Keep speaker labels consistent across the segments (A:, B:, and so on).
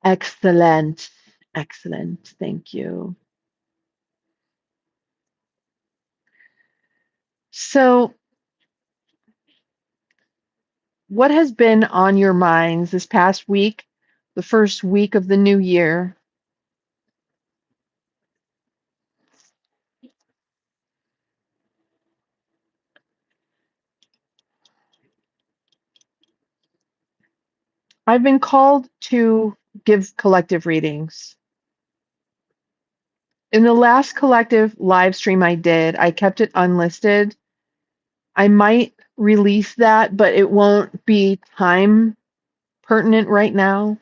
A: Excellent. Excellent. Thank you. So, what has been on your minds this past week, the first week of the new year? I've been called to give collective readings. In the last collective live stream I did, I kept it unlisted. I might release that, but it won't be time pertinent right now.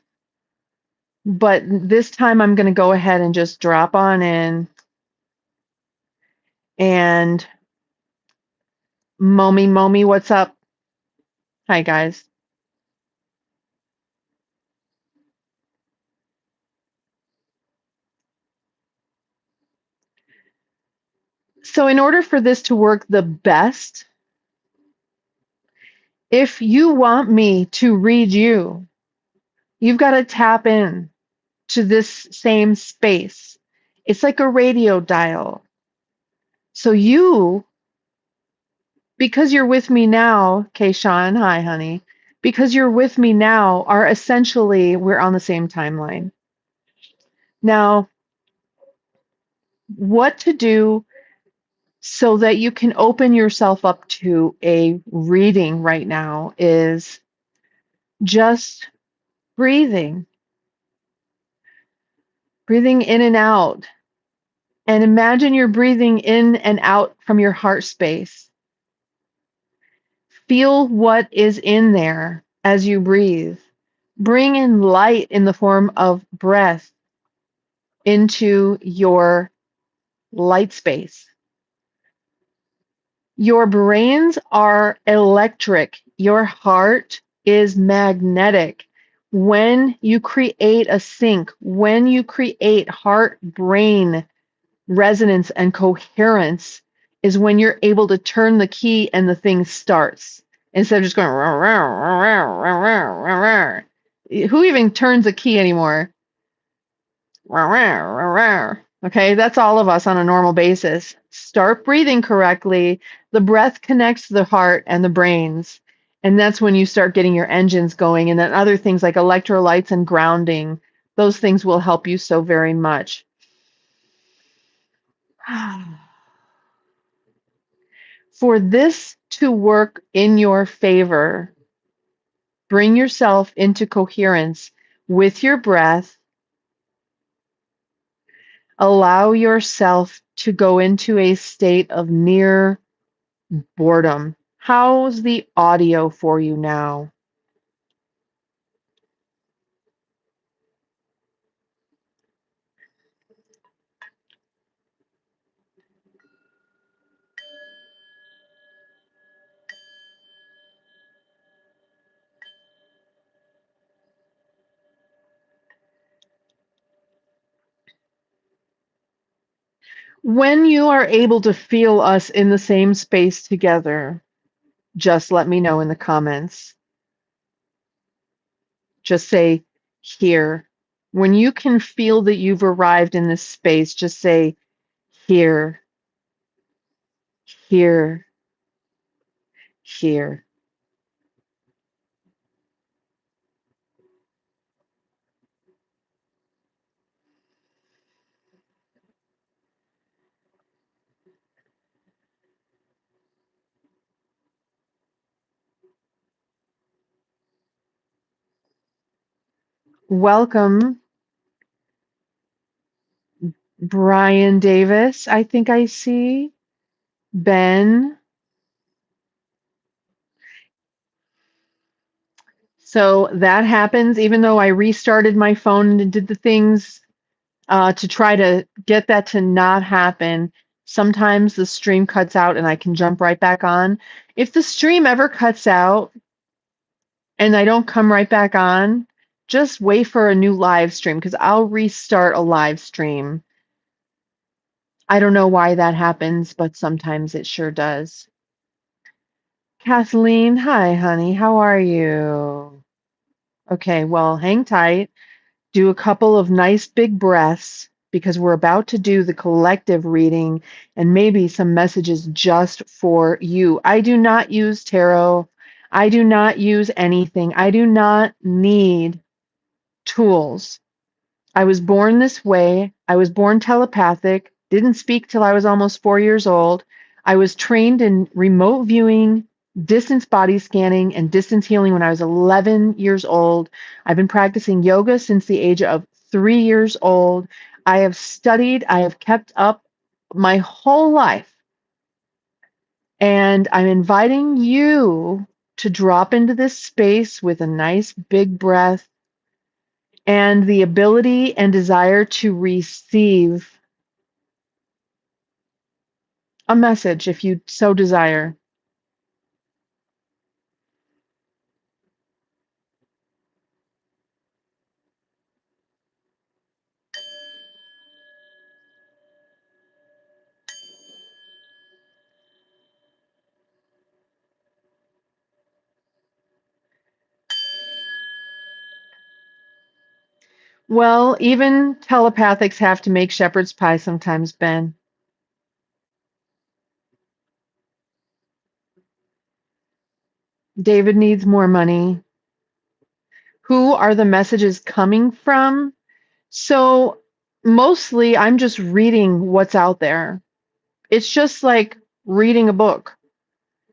A: But this time I'm going to go ahead and just drop on in. And Momi, what's up? Hi, guys. So in order for this to work the best, if you want me to read you, you've got to tap in to this same space. It's like a radio dial. So you, because you're with me now, Kayshawn, hi, honey, because you're with me now, are essentially, we're on the same timeline. Now, what to do so that you can open yourself up to a reading right now is just breathing, breathing in and out. And imagine you're breathing in and out from your heart space. Feel what is in there as you breathe. Bring in light in the form of breath into your light space. Your brains are electric. Your heart is magnetic. When you create a sync, when you create heart-brain resonance and coherence, is when you're able to turn the key and the thing starts instead of just going. Rah, rah, rah, rah, rah, rah, rah. Who even turns a key anymore? Rah, rah, rah, rah. Okay, that's all of us on a normal basis. Start breathing correctly. The breath connects the heart and the brains. And that's when you start getting your engines going. And then other things like electrolytes and grounding, those things will help you so very much. For this to work in your favor, bring yourself into coherence with your breath. Allow yourself to go into a state of near boredom. How's the audio for you now? When you are able to feel us in the same space together, just let me know in the comments. Just say here. When you can feel that you've arrived in this space, just say here, here, here. Welcome, Brian Davis. I think I see Ben. So that happens, even though I restarted my phone and did the things to try to get that to not happen. Sometimes the stream cuts out and I can jump right back on. If the stream ever cuts out and I don't come right back on, just wait for a new live stream because I'll restart a live stream. I don't know why that happens, but sometimes it sure does. Kathleen, hi, honey. How are you? Okay, well, hang tight. Do a couple of nice big breaths because we're about to do the collective reading and maybe some messages just for you. I do not use tarot. I do not use anything. I do not need tools. I was born this way. I was born telepathic, didn't speak till I was almost 4 years old. I was trained in remote viewing, distance body scanning, and distance healing when I was 11 years old. I've been practicing yoga since the age of 3 years old. I have studied, I have kept up my whole life. And I'm inviting you to drop into this space with a nice big breath and the ability and desire to receive a message if you so desire. Well, even telepathics have to make shepherd's pie sometimes, Ben. David needs more money. Who are the messages coming from? So, mostly I'm just reading what's out there. It's just like reading a book.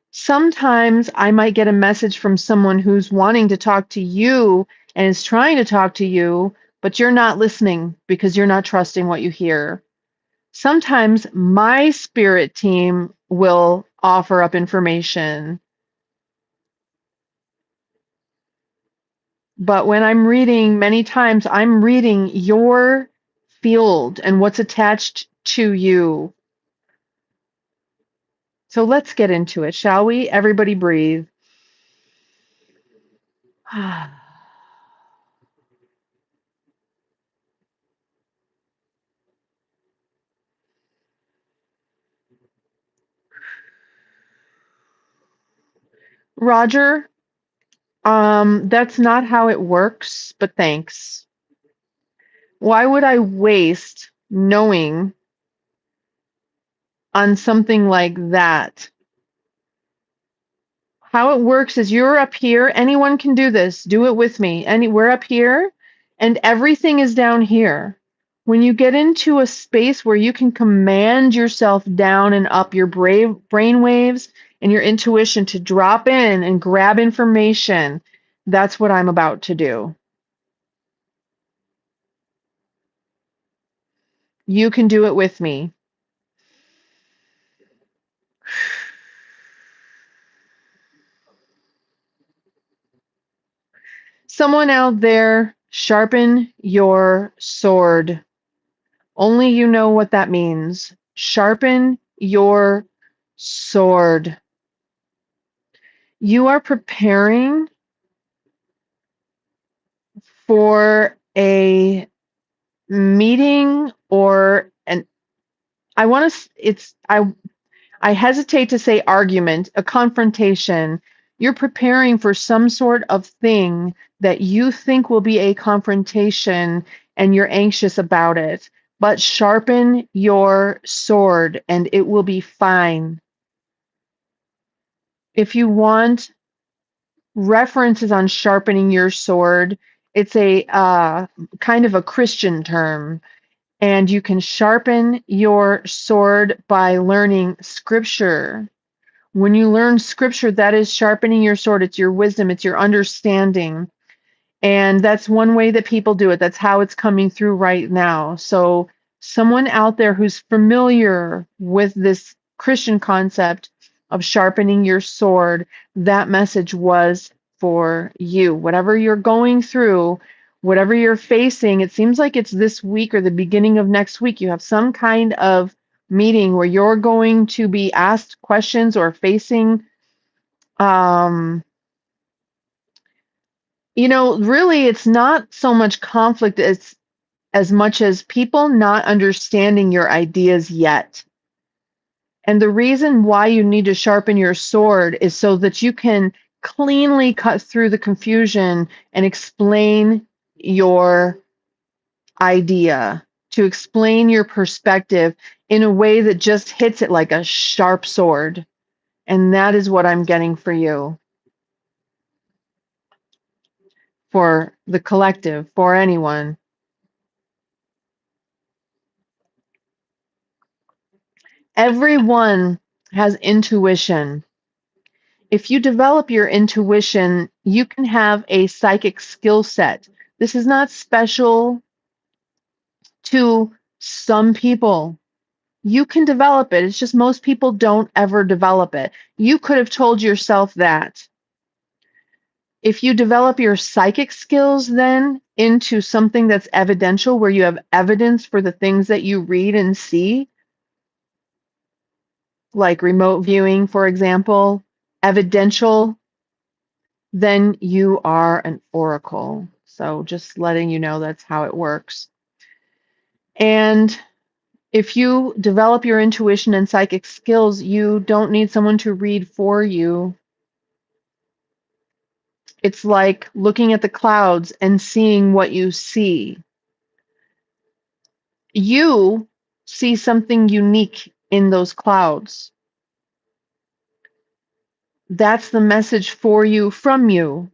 A: Sometimes I might get a message from someone who's wanting to talk to you and is trying to talk to you, but you're not listening because you're not trusting what you hear. Sometimes my spirit team will offer up information, but when I'm reading, many times I'm reading your field and what's attached to you. So let's get into it, shall we? Everybody breathe. Roger, that's not how it works, but thanks. Why would I waste knowing on something like that? How it works is you're up here. Anyone can do this. Do it with me. We're up here, and everything is down here. When you get into a space where you can command yourself down and up your brain waves and your intuition to drop in and grab information, that's what I'm about to do. You can do it with me. Someone out there, sharpen your sword. Only you know what that means. Sharpen your sword. You are preparing for a meeting or an I want to it's I hesitate to say argument, a confrontation. You're preparing for some sort of thing that you think will be a confrontation and you're anxious about it. But sharpen your sword and it will be fine. If you want references on sharpening your sword, it's a kind of a Christian term. And you can sharpen your sword by learning scripture. When you learn scripture, that is sharpening your sword. It's your wisdom, it's your understanding. And that's one way that people do it. That's how it's coming through right now. So, someone out there who's familiar with this Christian concept of sharpening your sword, that message was for you. Whatever you're going through, whatever you're facing, it seems like it's this week or the beginning of next week. You have some kind of meeting where you're going to be asked questions or facing um really it's not so much conflict as much as people not understanding your ideas yet. And the reason why you need to sharpen your sword is so that you can cleanly cut through the confusion and explain your idea, to explain your perspective in a way that just hits it like a sharp sword. And that is what I'm getting for you, for the collective, for anyone. Everyone has intuition. If you develop your intuition, you can have a psychic skill set. This is not special to some people. You can develop it. It's just most people don't ever develop it. You could have told yourself that. If you develop your psychic skills then into something that's evidential, where you have evidence for the things that you read and see, like remote viewing, for example, evidential, then you are an oracle. So just letting you know that's how it works. And if you develop your intuition and psychic skills, you don't need someone to read for you. It's like looking at the clouds and seeing what you see. You see something unique in those clouds. That's the message for you from you.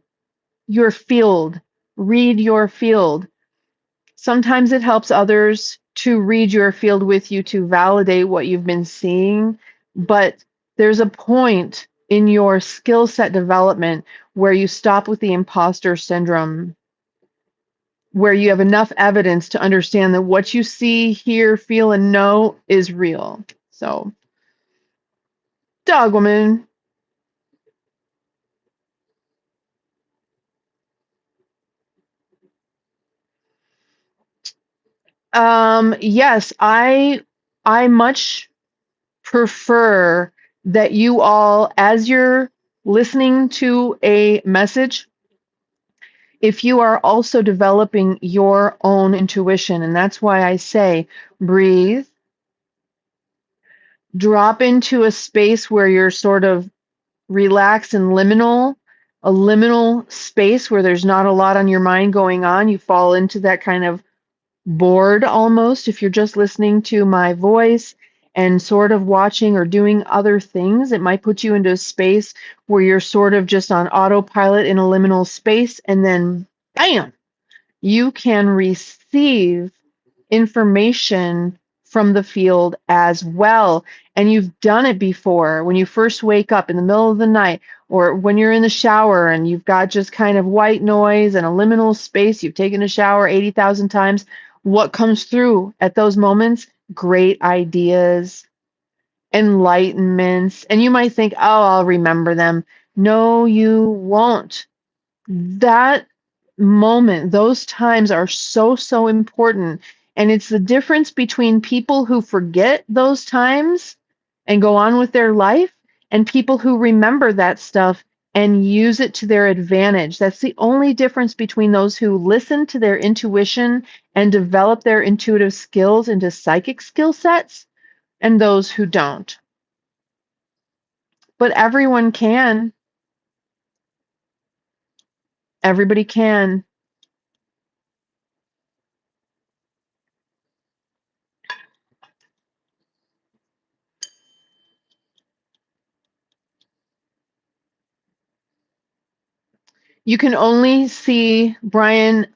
A: Your field. Read your field. Sometimes it helps others to read your field with you to validate what you've been seeing, but there's a point in your skill set development where you stop with the imposter syndrome, where you have enough evidence to understand that what you see, hear, feel, and know is real. So, dog woman. Yes, I much prefer that you all, as you're listening to a message, if you are also developing your own intuition, and that's why I say breathe, drop into a space where you're sort of relaxed and liminal, a liminal space where there's not a lot on your mind going on. You fall into that kind of bored almost if you're just listening to my voice and sort of watching or doing other things. It might put you into a space where you're sort of just on autopilot in a liminal space, and then bam, you can receive information from the field as well. And you've done it before when you first wake up in the middle of the night, or when you're in the shower and you've got just kind of white noise and a liminal space. You've taken a shower 80,000 times. What comes through at those moments? Great ideas, enlightenments. And you might think, oh, I'll remember them. No, you won't. That moment, those times are so, so important. And it's the difference between people who forget those times and go on with their life and people who remember that stuff and use it to their advantage. That's the only difference between those who listen to their intuition and develop their intuitive skills into psychic skill sets and those who don't. But everyone can. Everybody can. You can only see, Brian,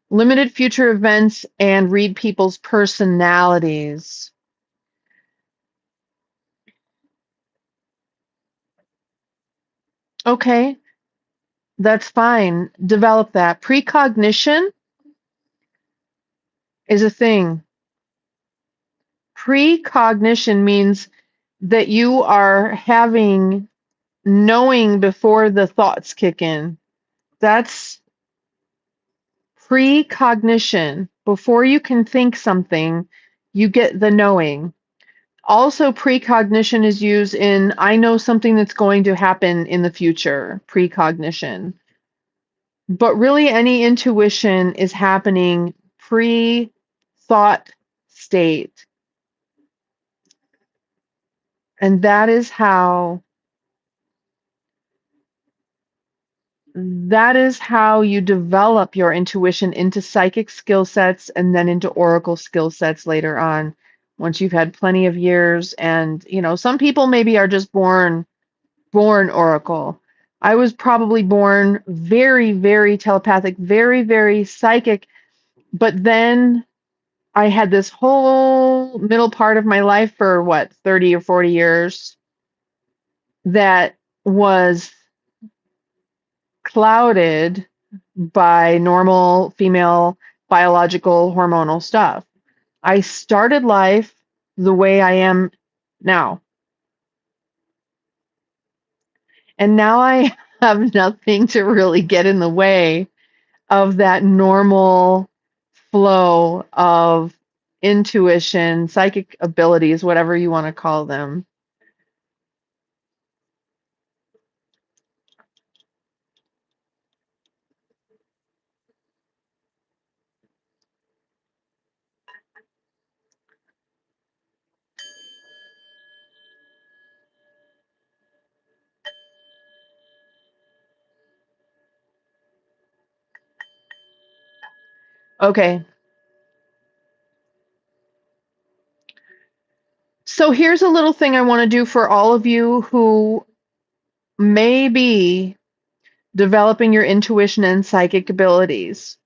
A: limited future events and read people's personalities. Okay, that's fine. Develop that. Precognition is a thing. Precognition means that you are having knowing before the thoughts kick in. That's precognition. Before you can think something, you get the knowing. Also, precognition is used in I know something that's going to happen in the future, precognition. But really, any intuition is happening pre-thought state. And that is how That is how you develop your intuition into psychic skill sets and then into oracle skill sets later on, once you've had plenty of years. And, some people maybe are just born oracle. I was probably born very, very telepathic, very, very psychic, but then I had this whole middle part of my life for 30 or 40 years that was clouded by normal female biological hormonal stuff. I started life the way I am now. And now I have nothing to really get in the way of that normal flow of intuition, psychic abilities, whatever you want to call them. Okay. So here's a little thing I want to do for all of you who may be developing your intuition and psychic abilities.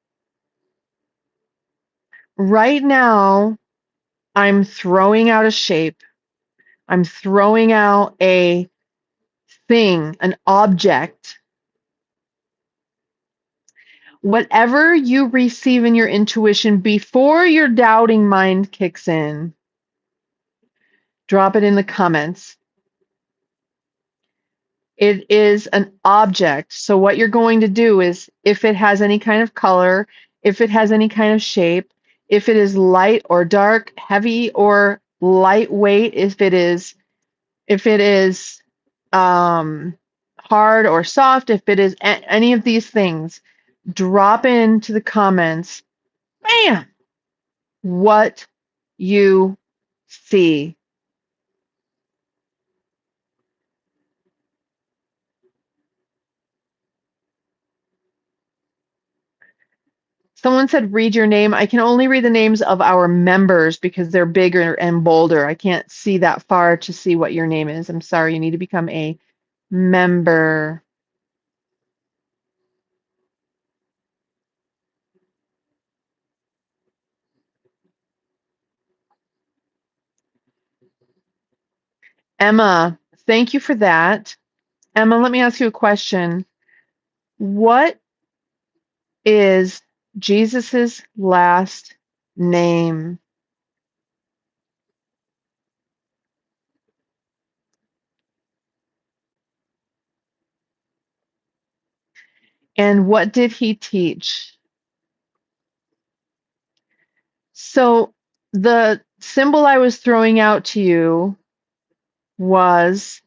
A: Right now, I'm throwing out a shape. I'm throwing out a thing, an object. Whatever you receive in your intuition before your doubting mind kicks in, drop it in the comments. It is an object. So what you're going to do is, if it has any kind of color, if it has any kind of shape, if it is light or dark, heavy or lightweight, if it is hard or soft, if it is any of these things, drop into the comments, bam, what you see. Someone said, read your name. I can only read the names of our members because they're bigger and bolder. I can't see that far to see what your name is. I'm sorry. You need to become a member. Emma, thank you for that. Emma, let me ask you a question. What is Jesus's last name? And what did he teach? So the symbol I was throwing out to you was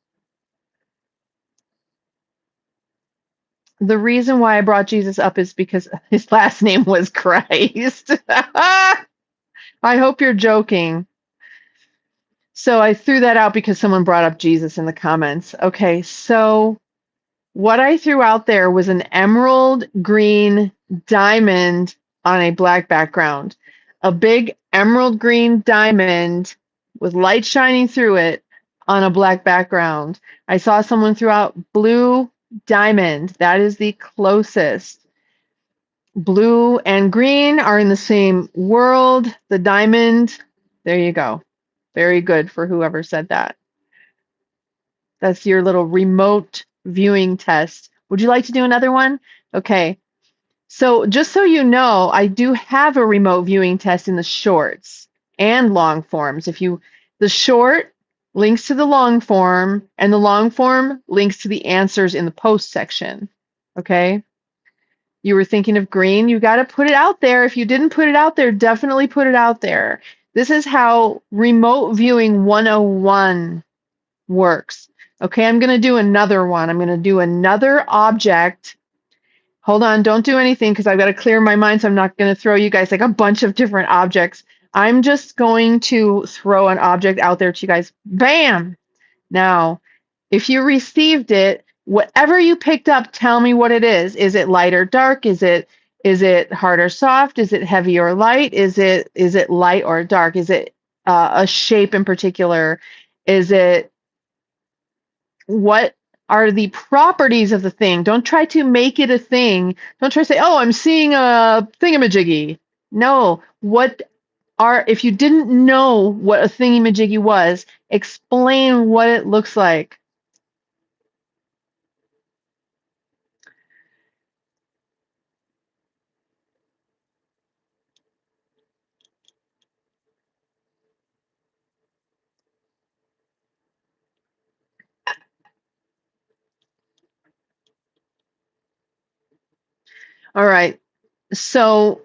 A: the reason why I brought Jesus up is because his last name was Christ. I hope you're joking. So I threw that out because someone brought up Jesus in the comments. Okay, so what I threw out there was an emerald green diamond on a black background. A big emerald green diamond with light shining through it on a black background. I saw someone throw out blue diamond. That is the closest. Blue and green are in the same world. The diamond, there you go. Very good for whoever said that. That's your little remote viewing test. Would you like to do another one? Okay. So just so you know, I do have a remote viewing test in the shorts and long forms. The short links to the long form, and the long form links to the answers in the post section. Okay. You were thinking of green, you got to put it out there. If you didn't put it out there, definitely put it out there. This is how remote viewing 101 works. Okay, I'm going to do another one. I'm going to do another object. Hold on, don't do anything because I've got to clear my mind, so I'm not going to throw you guys like a bunch of different objects. I'm just going to throw an object out there to you guys. Bam! Now, if you received it, Whatever you picked up, tell me what it is. Is it light or dark? Is it hard or soft? Is it heavy or light? Is it light or dark? Is it a shape in particular? Is it what are the properties of the thing? Don't try to make it a thing. Don't try to say, "Oh, I'm seeing a thingamajiggy." No, if you didn't know what a thingamajiggy was, explain what it looks like. All right. So,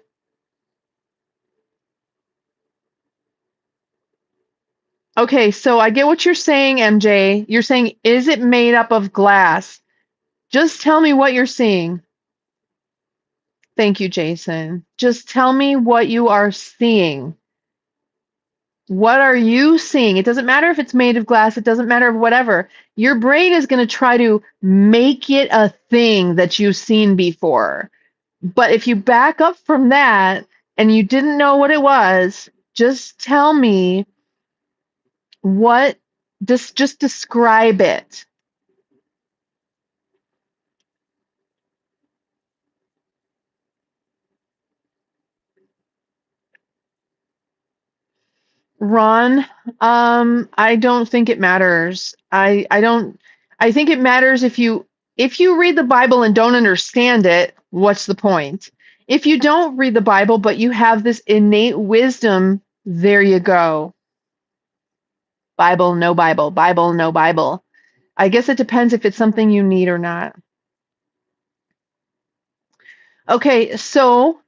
A: okay, so I get what you're saying, MJ. You're saying, is it made up of glass? Just tell me what you're seeing. Thank you, Jason. Just tell me what you are seeing. What are you seeing? It doesn't matter if it's made of glass, it doesn't matter whatever. Your brain is going to try to make it a thing that you've seen before. But if you back up from that and you didn't know what it was, just tell me what, just describe it. Ron, I don't think it matters. I don't I think it matters if you read the Bible and don't understand it, what's the point? If you don't read the Bible but you have this innate wisdom, there you go. Bible, no Bible, Bible, no Bible. I guess it depends if it's something you need or not. Okay, so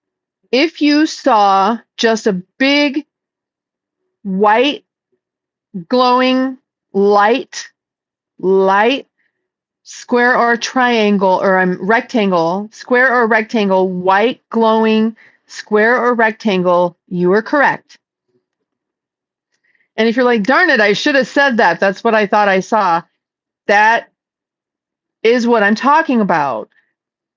A: if you saw just a big white glowing light square or triangle or rectangle, square or rectangle, white glowing square or rectangle, you are correct. And if you're like, darn it, I should have said that. That's what I thought I saw. That is what I'm talking about.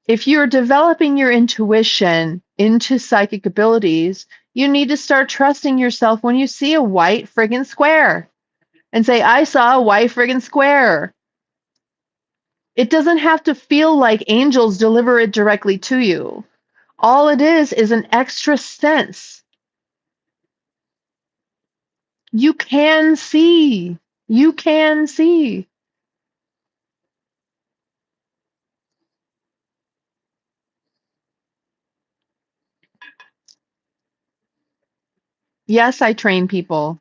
A: If you're developing your intuition into psychic abilities, you need to start trusting yourself when you see a white friggin' square and say, I saw a white friggin' square. It doesn't have to feel like angels deliver it directly to you. All it is an extra sense. You can see. You can see. Yes, I train people.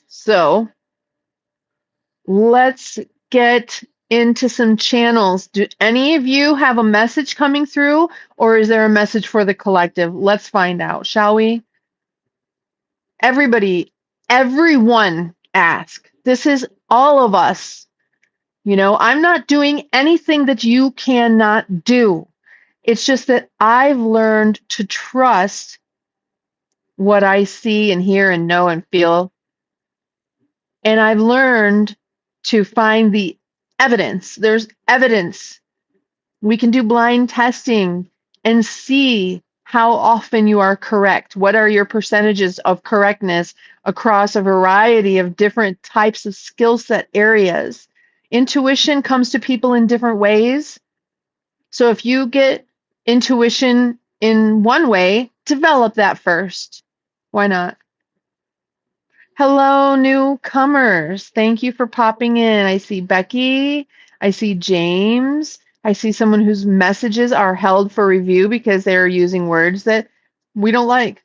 A: So let's get into some channels. Do any of you have a message coming through, or is there a message for the collective? Let's find out, shall we? Everybody, everyone ask. This is all of us. I'm not doing anything that you cannot do. It's just that I've learned to trust what I see and hear and know and feel. And I've learned to find the evidence. There's evidence. We can do blind testing and see how often you are correct. What are your percentages of correctness across a variety of different types of skill set areas? Intuition comes to people in different ways. So if you get intuition in one way, develop that first. Why not? Hello, newcomers. Thank you for popping in. I see Becky. I see James. I see someone whose messages are held for review because they're using words that we don't like.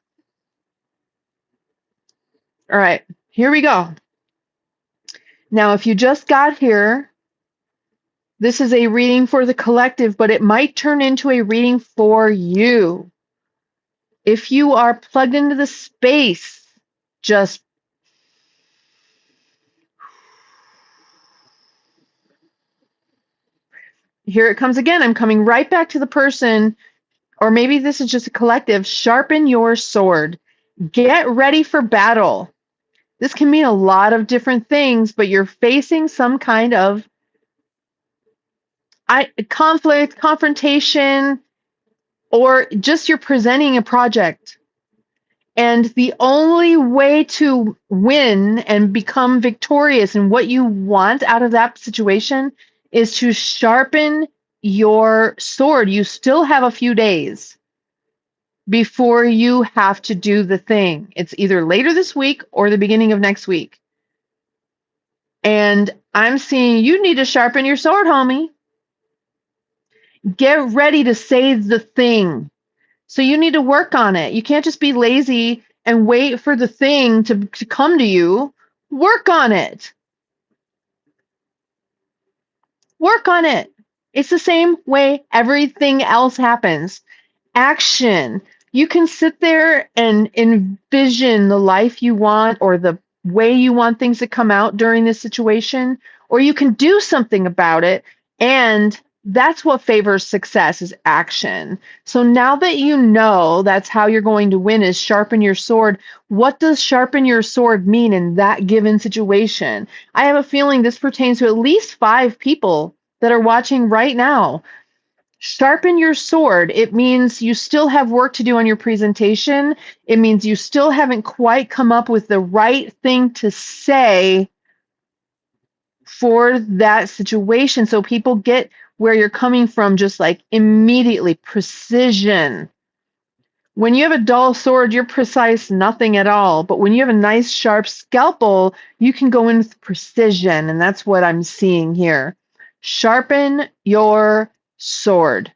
A: All right, here we go. Now, if you just got here, this is a reading for the collective, but it might turn into a reading for you. If you are plugged into the space Just here it comes again. I'm coming right back to the person, or maybe this is just a collective. Sharpen your sword. Get ready for battle. This can mean a lot of different things, but you're facing some kind of conflict, confrontation, or just you're presenting a project. And the only way to win and become victorious in what you want out of that situation is to sharpen your sword. You still have a few days before you have to do the thing. It's either later this week or the beginning of next week. And I'm seeing you need to sharpen your sword, homie. Get ready to say the thing. So you need to work on it. You can't just be lazy and wait for the thing to come to you. Work on it. Work on it. It's the same way everything else happens. Action. You can sit there and envision the life you want or the way you want things to come out during this situation, or you can do something about it. And that's what favors success is action. So now that you know that's how you're going to win is sharpen your sword. What does sharpen your sword mean in that given situation? I have a feeling this pertains to at least 5 people that are watching right now. Sharpen your sword. It means you still have work to do on your presentation. It means you still haven't quite come up with the right thing to say for that situation. So people get where you're coming from just like immediately. Precision. When you have a dull sword, you're precise nothing at all. But when you have a nice sharp scalpel, you can go in with precision. And that's what I'm seeing here. Sharpen your sword.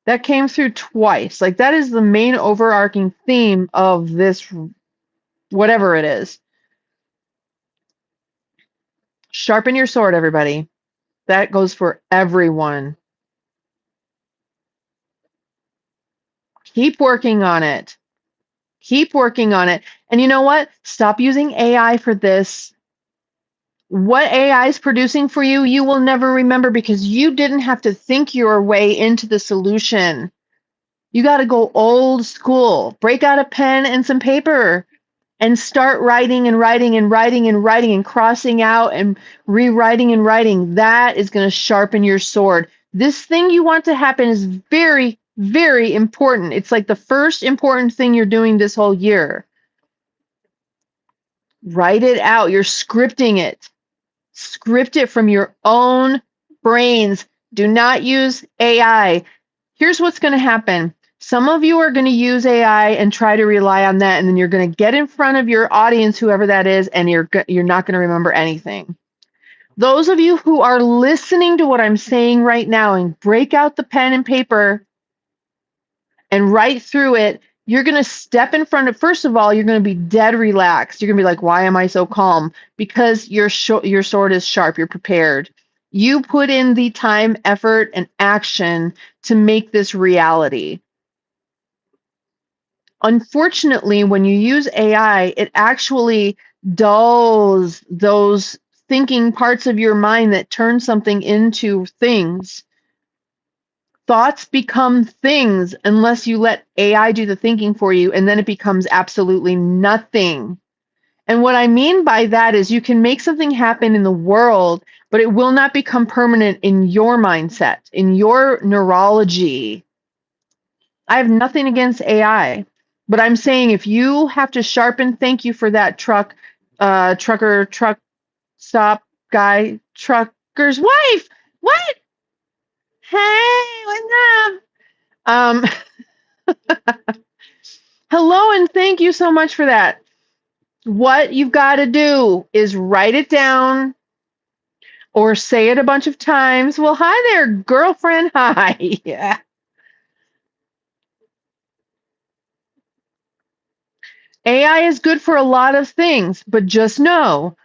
A: That came through twice. Like that is the main overarching theme of this, whatever it is. Sharpen your sword, everybody. That goes for everyone. Keep working on it. Keep working on it. And you know what? Stop using AI for this. What AI is producing for you, you will never remember because you didn't have to think your way into the solution. You got to go old school. Break out a pen and some paper and start writing and writing and writing and writing and crossing out and rewriting and writing. That is going to sharpen your sword. This thing you want to happen is very, very important. It's like the first important thing you're doing this whole year. Write it out. You're scripting it. Script it from your own brains. Do not use AI. Here's what's going to happen. Some of you are going to use AI and try to rely on that, and then you're going to get in front of your audience, whoever that is, and you're not going to remember anything. Those of you who are listening to what I'm saying right now and break out the pen and paper and write through it, you're going to step in front of, first of all, you're going to be dead relaxed. You're going to be like, why am I so calm? Because your sword is sharp. You're prepared. You put in the time, effort, and action to make this reality. Unfortunately, when you use AI, it actually dulls those thinking parts of your mind that turn something into things. Thoughts become things unless you let AI do the thinking for you, and then it becomes absolutely nothing. And what I mean by that is you can make something happen in the world, but it will not become permanent in your mindset, in your neurology. I have nothing against AI, but I'm saying if you have to sharpen, thank you for that truck stop guy, trucker's wife. What? Hey, what's up? Um, hello, and thank you so much for that. What you've got to do is write it down or say it a bunch of times. Well, hi there, girlfriend. Hi. Yeah. AI is good for a lot of things, but just know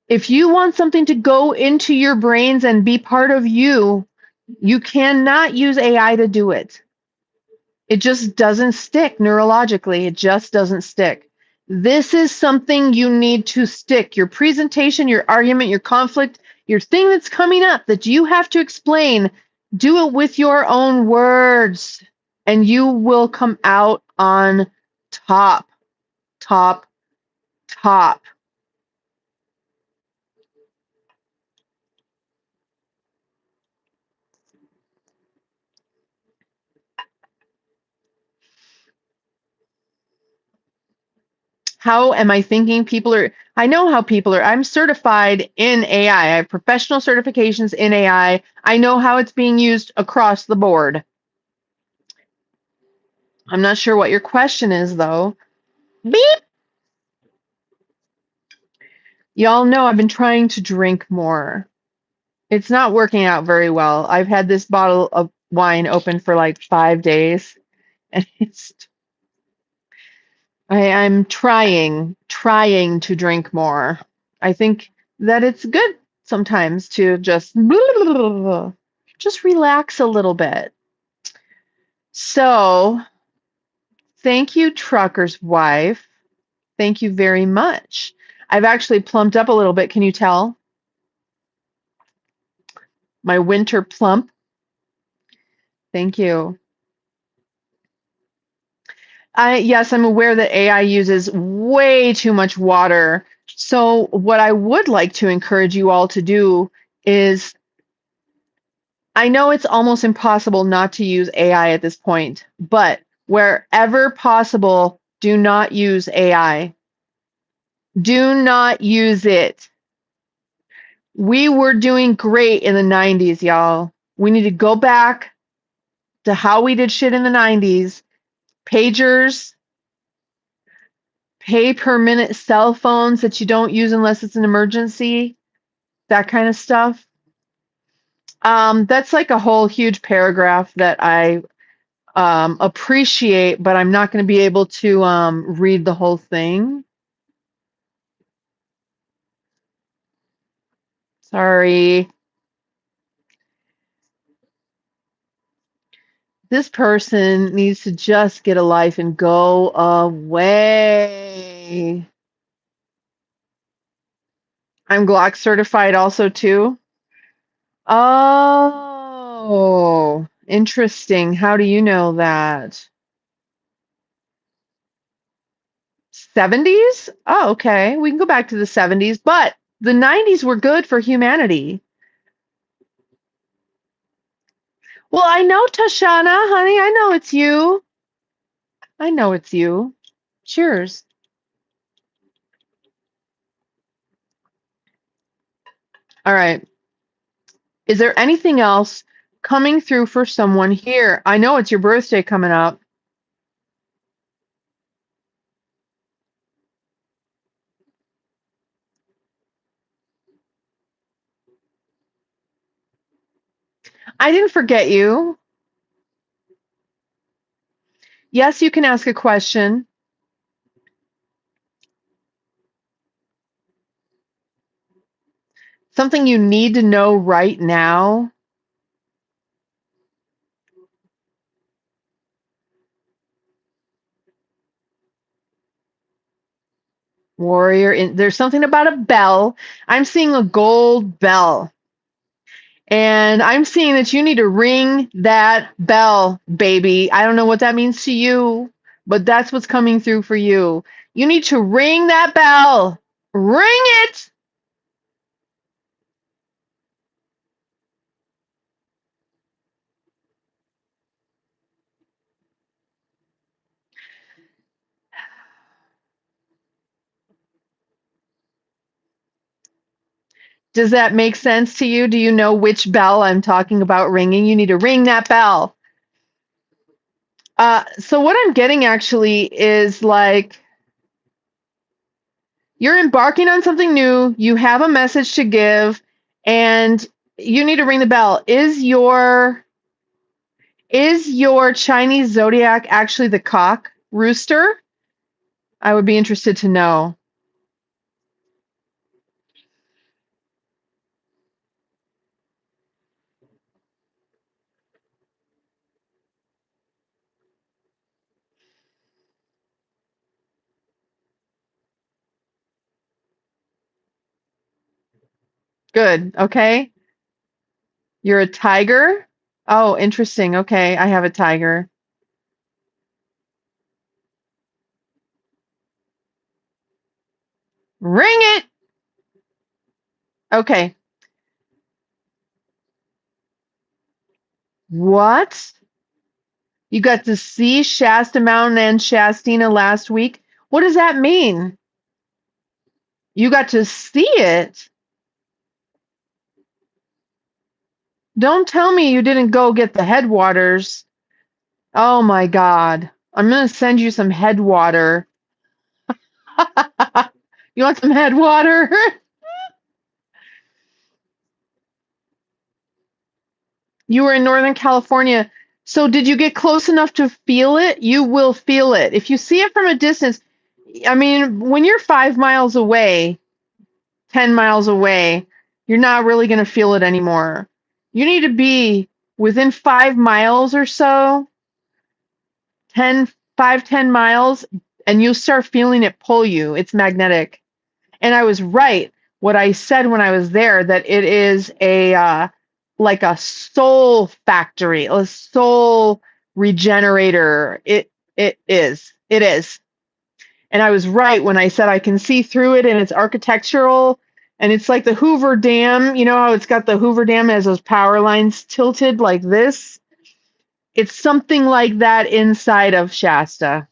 A: if you want something to go into your brains and be part of you, you cannot use AI to do it. It just doesn't stick neurologically. It just doesn't stick. This is something you need to stick. Your presentation, your argument, your conflict, your thing that's coming up that you have to explain, do it with your own words, and you will come out on top, top, top. How am I thinking people are? I know how people are. I'm certified in AI. I have professional certifications in AI. I know how it's being used across the board. I'm not sure what your question is, though. Beep. Y'all know I've been trying to drink more. It's not working out very well. I've had this bottle of wine open for like 5 days, and I'm trying to drink more. I think that it's good sometimes to just relax a little bit. So, thank you, Trucker's wife. Thank you very much. I've actually plumped up a little bit. Can you tell? My winter plump. Thank you. Yes, I'm aware that AI uses way too much water. So what I would like to encourage you all to do is, I know it's almost impossible not to use AI at this point, but wherever possible, do not use AI. Do not use it. We were doing great in the 90s, y'all. We need to go back to how we did shit in the 90s. Pagers, pay per minute cell phones that you don't use unless it's an emergency, that kind of stuff. That's like a whole huge paragraph that I appreciate, but I'm not going to be able to read the whole thing. Sorry. This person needs to just get a life and go away. I'm Glock certified also too. Oh, interesting. How do you know that? 70s? Oh, okay. We can go back to the 70s, but the 90s were good for humanity. Well, I know, Tashana, honey. I know it's you. I know it's you. Cheers. All right. Is there anything else coming through for someone here? I know it's your birthday coming up. I didn't forget you. Yes, you can ask a question. Something you need to know right now. Warrior, there's something about a bell. I'm seeing a gold bell. And I'm seeing that you need to ring that bell, baby. I don't know what that means to you, but that's what's coming through for you. You need to ring that bell. Ring it. Does that make sense to you? Do you know which bell I'm talking about ringing? You need to ring that bell. So what I'm getting actually is like, you're embarking on something new, you have a message to give, and you need to ring the bell. Is your Chinese zodiac actually the cock rooster? I would be interested to know. Good. Okay. You're a tiger? Oh, interesting. Okay. I have a tiger. Ring it. Okay. What? You got to see Shasta Mountain and Shastina last week? What does that mean? You got to see it? Don't tell me you didn't go get the headwaters. Oh my God. I'm going to send you some headwater. You want some headwater? You were in Northern California. So did you get close enough to feel it? You will feel it. If you see it from a distance, I mean, when you're 5 miles away, 10 miles away, you're not really going to feel it anymore. You need to be within 5 miles or so, 10 miles, and you'll start feeling it pull you. It's magnetic. And I was right. What I said when I was there, that it is like a soul factory, a soul regenerator. It is. It is. And I was right when I said I can see through it, and it's architectural, and it's like the Hoover Dam. You know how it's got the Hoover Dam as those power lines tilted like this? It's something like that inside of Shasta.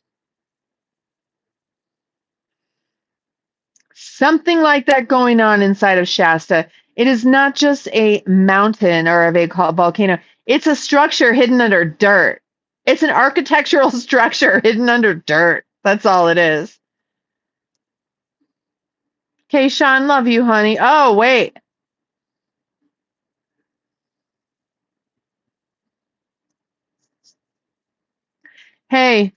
A: Something like that going on inside of Shasta. It is not just a mountain or a volcano. It's a structure hidden under dirt. It's an architectural structure hidden under dirt. That's all it is. Okay, Sean, love you, honey. Oh, wait. Hey,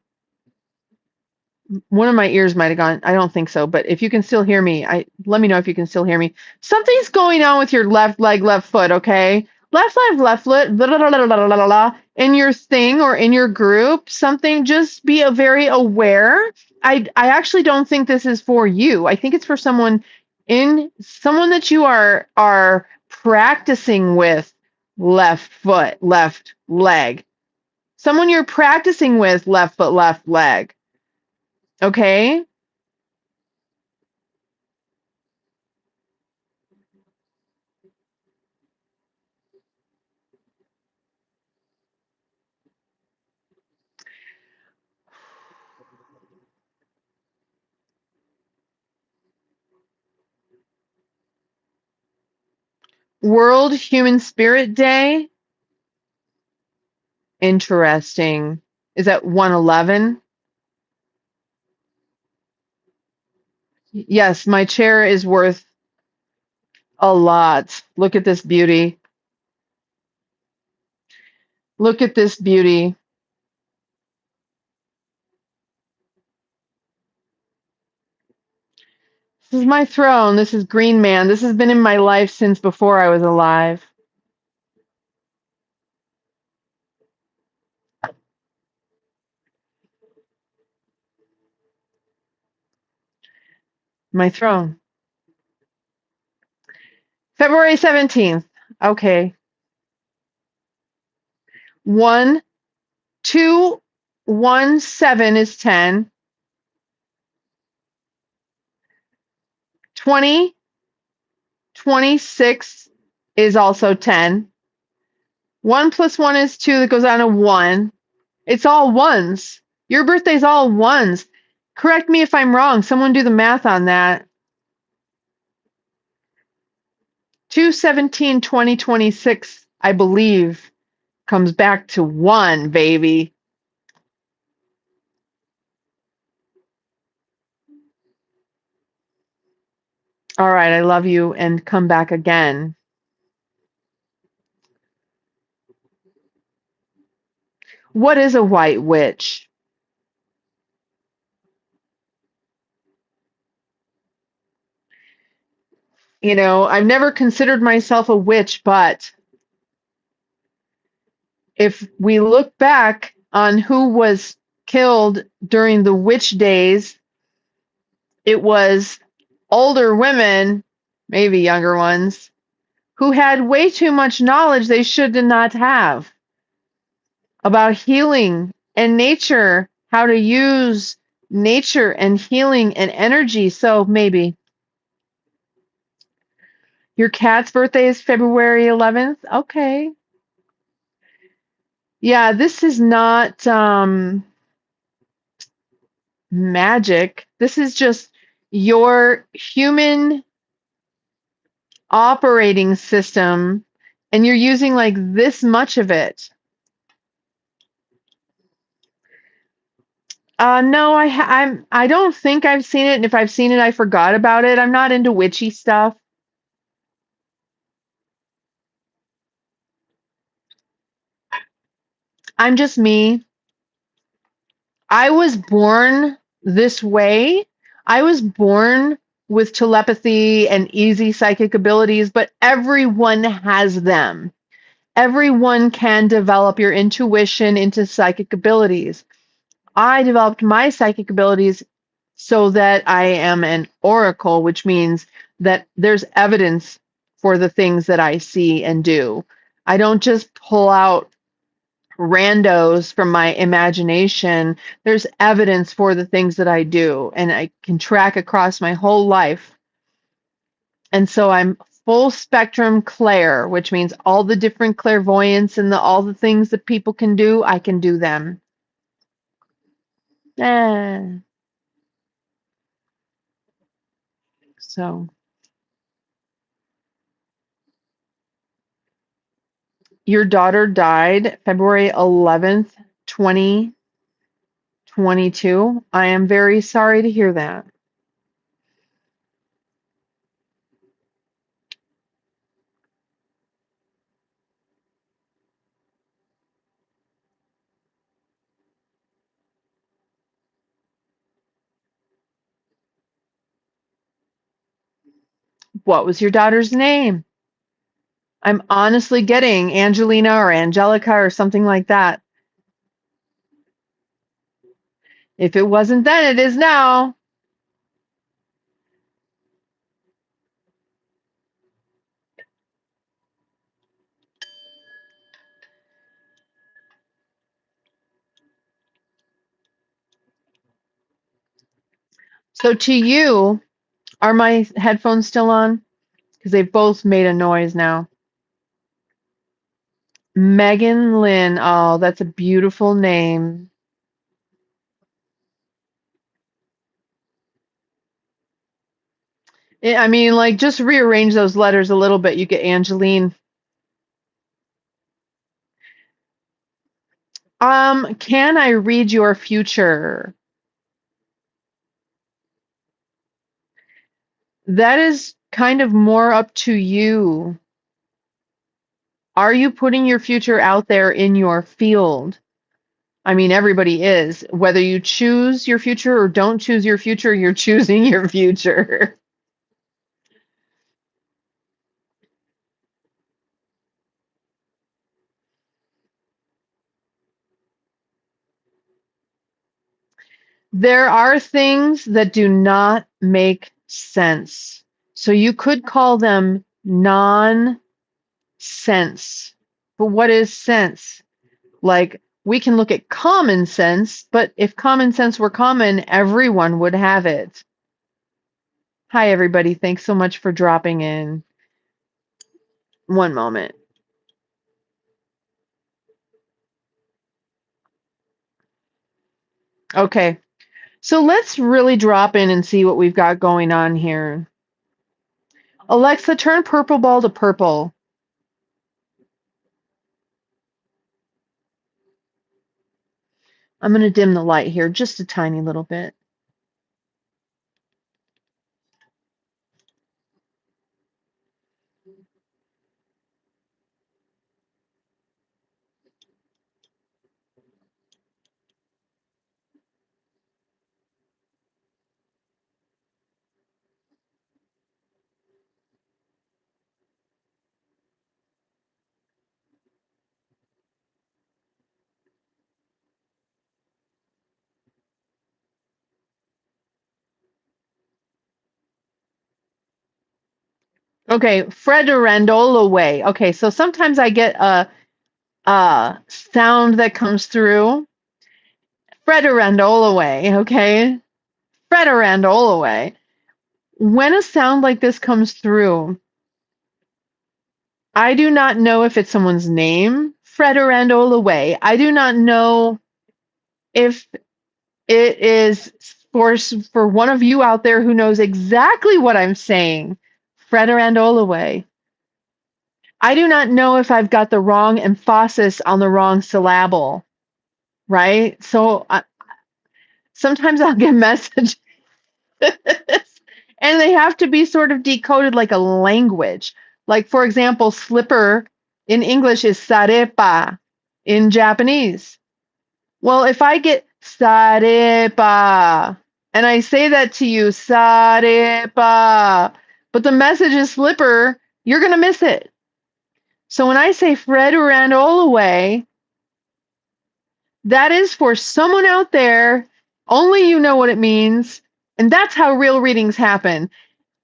A: one of my ears might have gone. I don't think so, but if you can still hear me, let me know if you can still hear me. Something's going on with your left leg, left foot, okay? Left leg, left foot, blah, blah, blah, blah, blah, blah, blah, in your thing or in your group, something, just be very aware. I actually don't think this is for you. I think it's for someone that you are practicing with left foot, left leg. Someone you're practicing with left foot, left leg. Okay? World Human Spirit Day. Interesting. Is that 111? Yes, my chair is worth a lot. Look at this beauty. Look at this beauty. This is my throne. This is Green Man. This has been in my life since before I was alive. My throne. February 17th. Okay. 1, 2, 1, 7 is 10. 20, 26 is also 10. 1 plus 1 is 2. That goes on to 1. It's all ones. Your birthday's all ones. Correct me if I'm wrong. Someone do the math on that. 217 2026, I believe, comes back to 1, baby. All right, I love you, and come back again. What is a white witch? You know, I've never considered myself a witch, but if we look back on who was killed during the witch days, it was older women, maybe younger ones, who had way too much knowledge they should not have about healing and nature, how to use nature and healing and energy. So maybe your cat's birthday is February 11th. Okay. Yeah, this is not magic. This is just your human operating system, and you're using like this much of it. No, I don't think I've seen it, and if I've seen it, I forgot about it. I'm not into witchy stuff. I'm just me. I was born this way. I was born with telepathy and easy psychic abilities, but everyone has them. Everyone can develop your intuition into psychic abilities. I developed my psychic abilities so that I am an oracle, which means that there's evidence for the things that I see and do. I don't just pull out randos from my imagination. There's evidence for the things that I do, and I can track across my whole life. And so I'm full spectrum clair, which means all the different clairvoyance and all the things that people can do, I can do them. Eh. So your daughter died February 11th, 2022. I am very sorry to hear that. What was your daughter's name? I'm honestly getting Angelina or Angelica or something like that. If it wasn't then, it is now. So to you, are my headphones still on? Because they've both made a noise now. Megan Lynn. Oh, that's a beautiful name. I mean, like, just rearrange those letters a little bit. You get Angeline. Can I read your future? That is kind of more up to you. Are you putting your future out there in your field? I mean, everybody is. Whether you choose your future or don't choose your future, you're choosing your future. There are things that do not make sense. So you could call them non-sense. But what is sense? Like, we can look at common sense, but if common sense were common, everyone would have it. Hi, everybody. Thanks so much for dropping in. One moment. Okay. So let's really drop in and see what we've got going on here. Alexa, turn purple ball to purple. I'm going to dim the light here just a tiny little bit. Okay, Frederandola way. Okay, so sometimes I get a sound that comes through. Frederandola way, okay? Frederandola way. When a sound like this comes through, I do not know if it's someone's name, Frederandola way. I do not know if it is for one of you out there who knows exactly what I'm saying. Frederandola way. I do not know if I've got the wrong emphasis on the wrong syllable, right? So sometimes I'll get messages and they have to be sort of decoded like a language. Like, for example, slipper in English is sarepa in Japanese. Well, if I get sarepa and I say that to you, sarepa, but the message is slipper, you're going to miss it. So when I say Fred ran all away, that is for someone out there. Only you know what it means. And that's how real readings happen.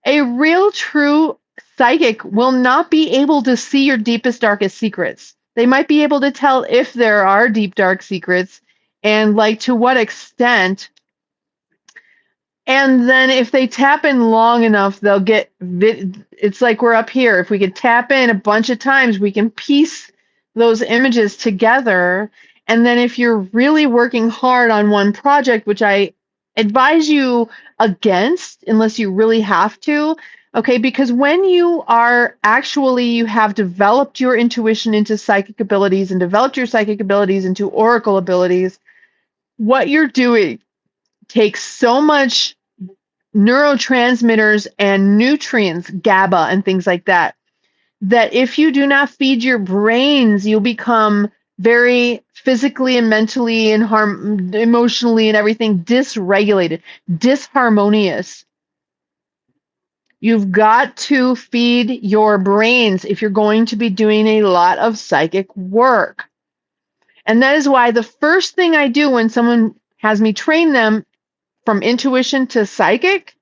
A: A real, true psychic will not be able to see your deepest, darkest secrets. They might be able to tell if there are deep, dark secrets and like to what extent. And then if they tap in long enough, they'll get, it's like we're up here. If we could tap in a bunch of times, we can piece those images together. And then if you're really working hard on one project, which I advise you against, unless you really have to, okay, because when you are actually, you have developed your intuition into psychic abilities and developed your psychic abilities into oracle abilities, what you're doing takes so much neurotransmitters and nutrients, GABA and things like that, that if you do not feed your brains, you'll become very physically and mentally and emotionally and everything dysregulated, disharmonious. You've got to feed your brains if you're going to be doing a lot of psychic work. And that is why the first thing I do when someone has me train them from intuition to psychic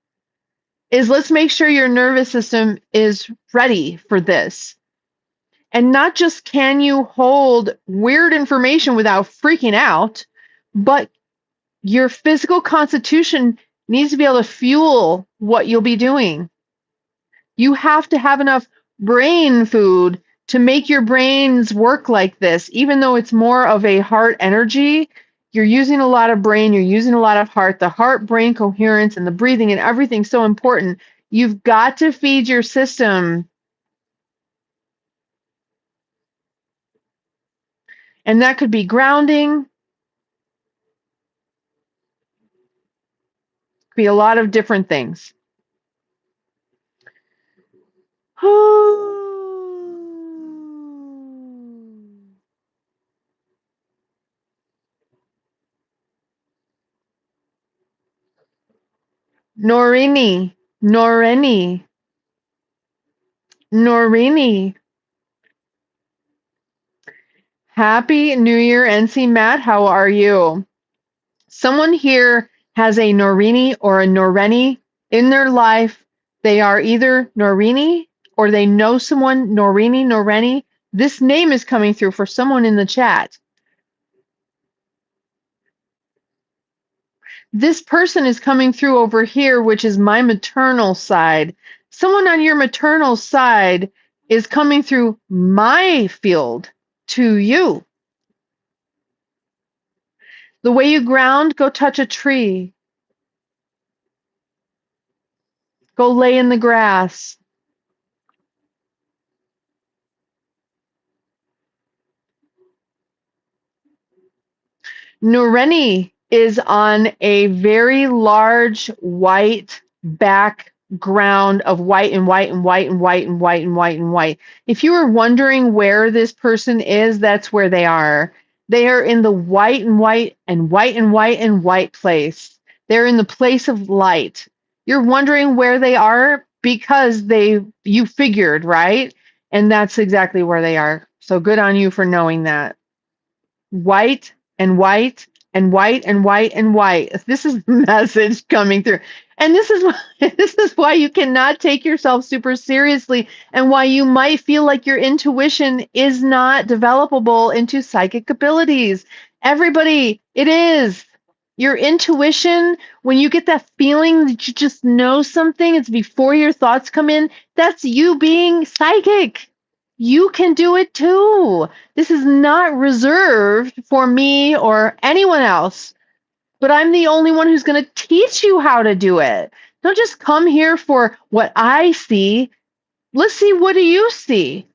A: is let's make sure your nervous system is ready for this. And not just can you hold weird information without freaking out, but your physical constitution needs to be able to fuel what you'll be doing. You have to have enough brain food to make your brains work like this, even though it's more of a heart energy. You're using a lot of brain, you're using a lot of heart. The heart brain coherence and the breathing and everything's so important. You've got to feed your system. And that could be grounding, could be a lot of different things. Norini, Norini, Norini. Happy New Year, NC Matt. How are you? Someone here has a Norini or a Noreni in their life. They are either Norini or they know someone, Norini, Noreni. This name is coming through for someone in the chat. This person is coming through over here, which is my maternal side. Someone on your maternal side is coming through my field to you. The way you ground, go touch a tree. Go lay in the grass. Nureni is on a very large white background of white and white and white and white and white and white and white. If you were wondering where this person is, that's where they are. They are in the white and white and white and white and white place. They're in the place of light. You're wondering where they are because you figured, right? And that's exactly where they are. So good on you for knowing that. White and white and white and white and white. This is the message coming through. And this is this is why you cannot take yourself super seriously, and why you might feel like your intuition is not developable into psychic abilities. Everybody, it is. Your intuition, when you get that feeling that you just know something, it's before your thoughts come in, that's you being psychic. You can do it too. This is not reserved for me or anyone else, but I'm the only one who's going to teach you how to do it. Don't just come here for what I see. Let's see, what do you see?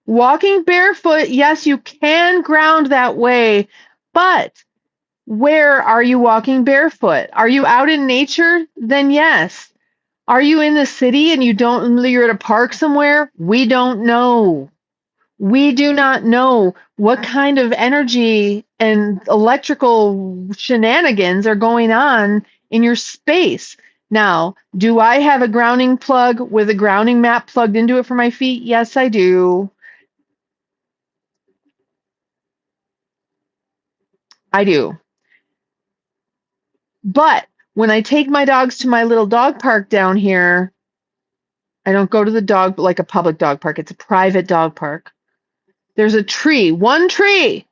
A: Walking barefoot, yes, you can ground that way, but where are you walking barefoot? Are you out in nature? Then yes. Are you in the city and you're at a park somewhere? We don't know. We do not know what kind of energy and electrical shenanigans are going on in your space. Now, do I have a grounding plug with a grounding mat plugged into it for my feet? Yes, I do. I do. But when I take my dogs to my little dog park down here, I don't go to the dog like a public dog park. It's a private dog park. There's a tree, one tree,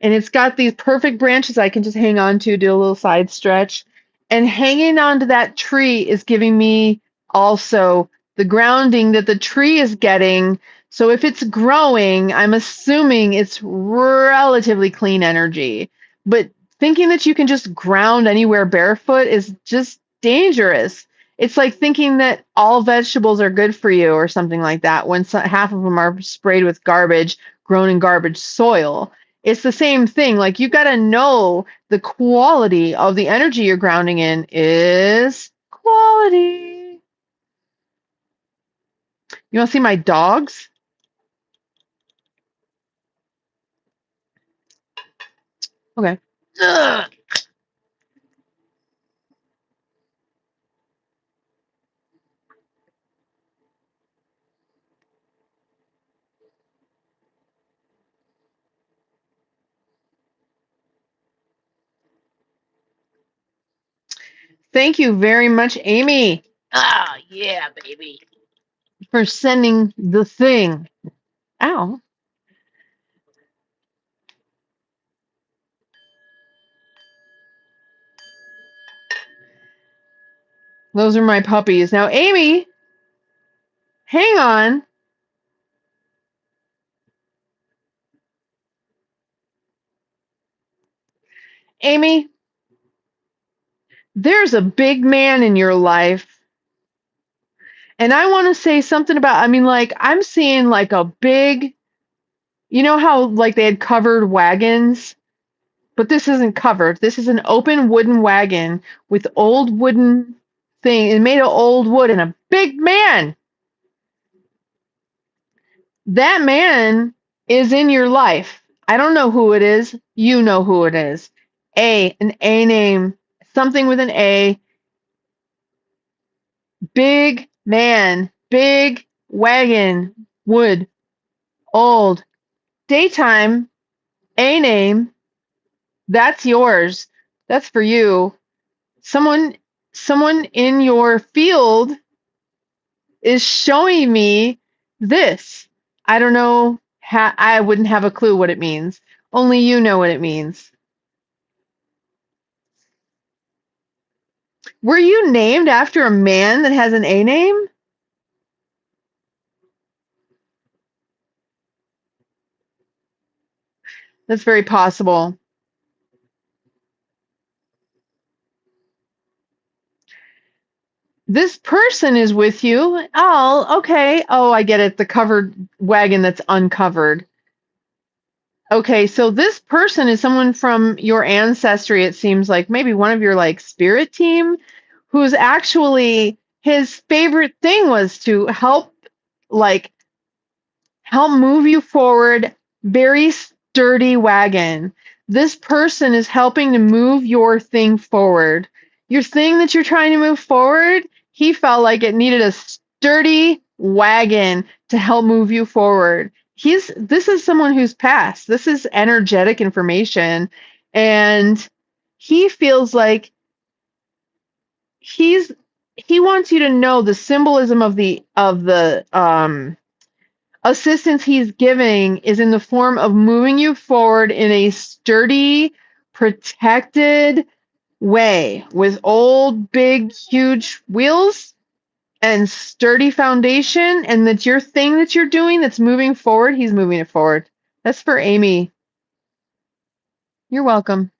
A: and it's got these perfect branches I can just hang on to, do a little side stretch. And hanging onto that tree is giving me also the grounding that the tree is getting. So if it's growing, I'm assuming it's relatively clean energy. But thinking that you can just ground anywhere barefoot is just dangerous. It's like thinking that all vegetables are good for you or something like that when half of them are sprayed with garbage grown in garbage soil. It's the same thing. Like, you got to know the quality of the energy you're grounding in is quality. You want to see my dogs? Okay. Ugh. Thank you very much, Amy. Ah, yeah, baby. For sending the thing. Ow. Those are my puppies. Now, Amy, hang on. Amy, there's a big man in your life. And I want to say something about, I mean, like, I'm seeing like a big, you know how like they had covered wagons? But this isn't covered. This is an open wooden wagon with old wooden thing and made of old wood and a big man. That man is in your life. I don't know who it is. You know who it is. An A name, something with an A. Big man, big wagon, wood, old. Daytime, A name. That's yours. That's for you. Someone in your field is showing me this. I don't know. I wouldn't have a clue what it means. Only you know what it means. Were you named after a man that has an A name? That's very possible. This person is with you. Oh, okay. Oh, I get it. The covered wagon that's uncovered. Okay, so this person is someone from your ancestry, it seems like, maybe one of your like spirit team, who's actually, his favorite thing was to like help move you forward. Very sturdy wagon. This person is helping to move your thing forward. Your thing that you're trying to move forward, he felt like it needed a sturdy wagon to help move you forward. This is someone who's passed. This is energetic information, and he feels like he wants you to know the symbolism of the assistance he's giving is in the form of moving you forward in a sturdy, protected way with old, big, huge wheels and sturdy foundation, and that your thing that you're doing that's moving forward, he's moving it forward. That's for Amy. You're welcome.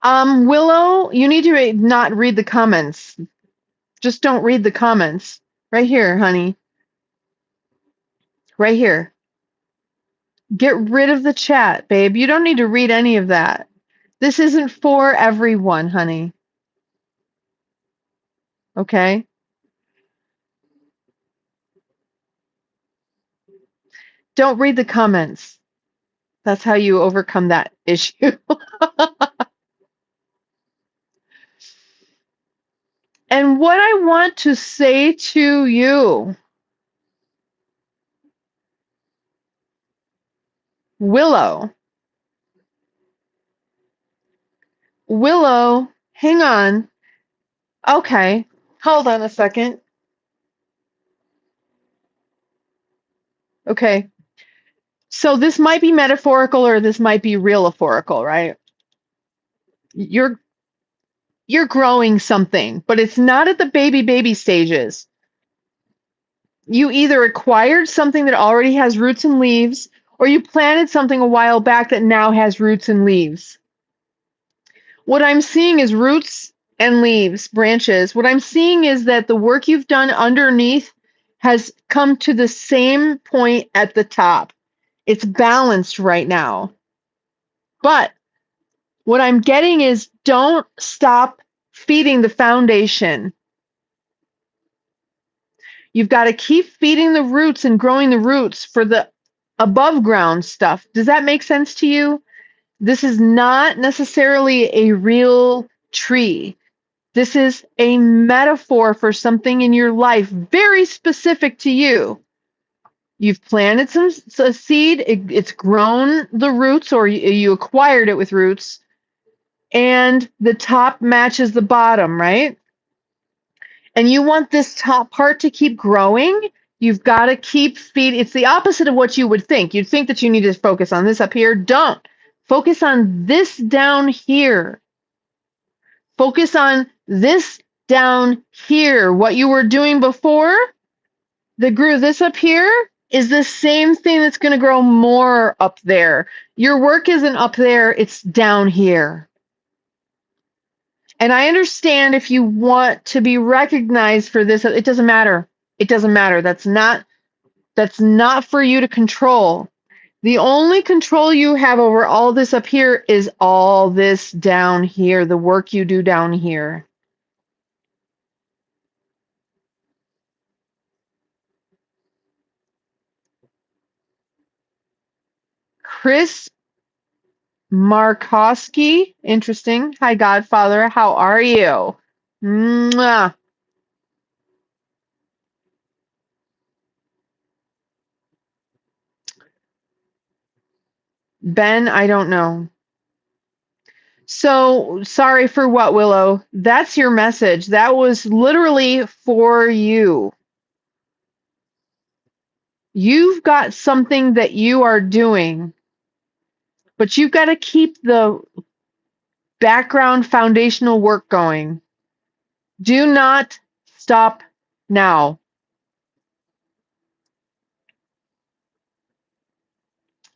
A: Willow, you need to not read the comments. Just don't read the comments. Right here, honey. Right here. Get rid of the chat, babe. You don't need to read any of that. This isn't for everyone, honey. Okay? Don't read the comments. That's how you overcome that issue. And what I want to say to you, Willow, hang on. Okay, hold on a second. Okay, so this might be metaphorical or this might be real-aphorical, right? You're growing something, but it's not at the baby stages. You either acquired something that already has roots and leaves, or you planted something a while back that now has roots and leaves. What I'm seeing is roots and leaves, branches. What I'm seeing is that the work you've done underneath has come to the same point at the top. It's balanced right now. But what I'm getting is don't stop feeding the foundation. You've got to keep feeding the roots and growing the roots for the above ground stuff. Does that make sense to you? This is not necessarily a real tree. This is a metaphor for something in your life, very specific to you. You've planted a seed, it's grown the roots, or you acquired it with roots, and the top matches the bottom, right? And you want this top part to keep growing, you've got to keep feeding. It's the opposite of what you would think. You'd think that you need to focus on this up here. Don't. Focus on this down here. Focus on this down here. What you were doing before that grew this up here is the same thing that's going to grow more up there. Your work isn't up there, it's down here. And I understand if you want to be recognized for this, it doesn't matter. It doesn't matter. That's not for you to control. The only control you have over all this up here is all this down here, the work you do down here. Chris Markowski, interesting. Hi, Godfather. How are you? Mwah. Ben, I don't know. So sorry for what, Willow? That's your message. That was literally for you. You've got something that you are doing, but you've got to keep the background foundational work going. Do not stop now.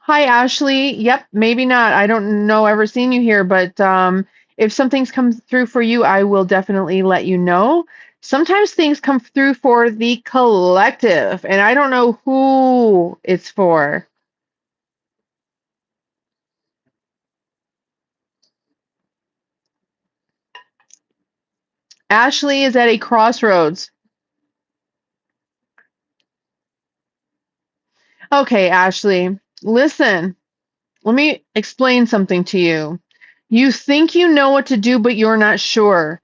A: Hi, Ashley. Yep, maybe not. I don't know, ever seen you here, but if something's come through for you, I will definitely let you know. Sometimes things come through for the collective, and I don't know who it's for. Ashley is at a crossroads. Okay, Ashley, listen. Let me explain something to you. You think you know what to do, but you're not sure.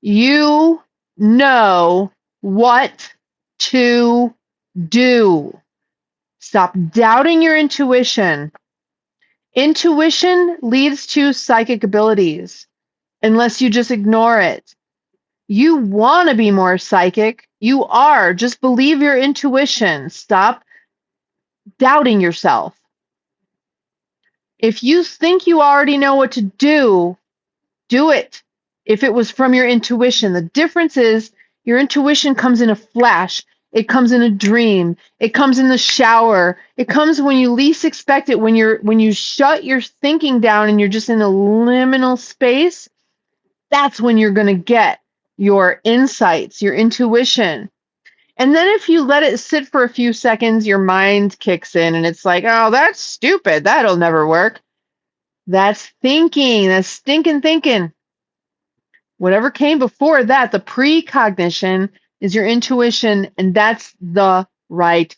A: You know what to do. Stop doubting your intuition. Intuition leads to psychic abilities unless you just ignore it. You want to be more psychic. You are. Just believe your intuition. Stop doubting yourself. If you think you already know what to do, do it. If it was from your intuition, the difference is your intuition comes in a flash. It comes in a dream. It comes in the shower. It comes when you least expect it, when you shut your thinking down and you're just in a liminal space. That's when you're going to get your insights, your intuition. And then if you let it sit for a few seconds, your mind kicks in and it's like, oh, that's stupid. That'll never work. That's thinking. That's stinking thinking. Whatever came before that, the precognition, is your intuition, and that's the right.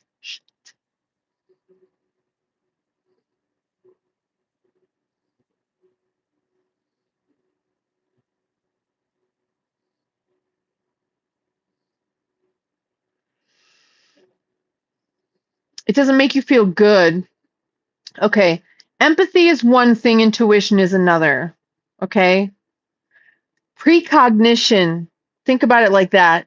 A: It doesn't make you feel good. Okay. Empathy is one thing, intuition is another. Okay. Precognition, think about it like that.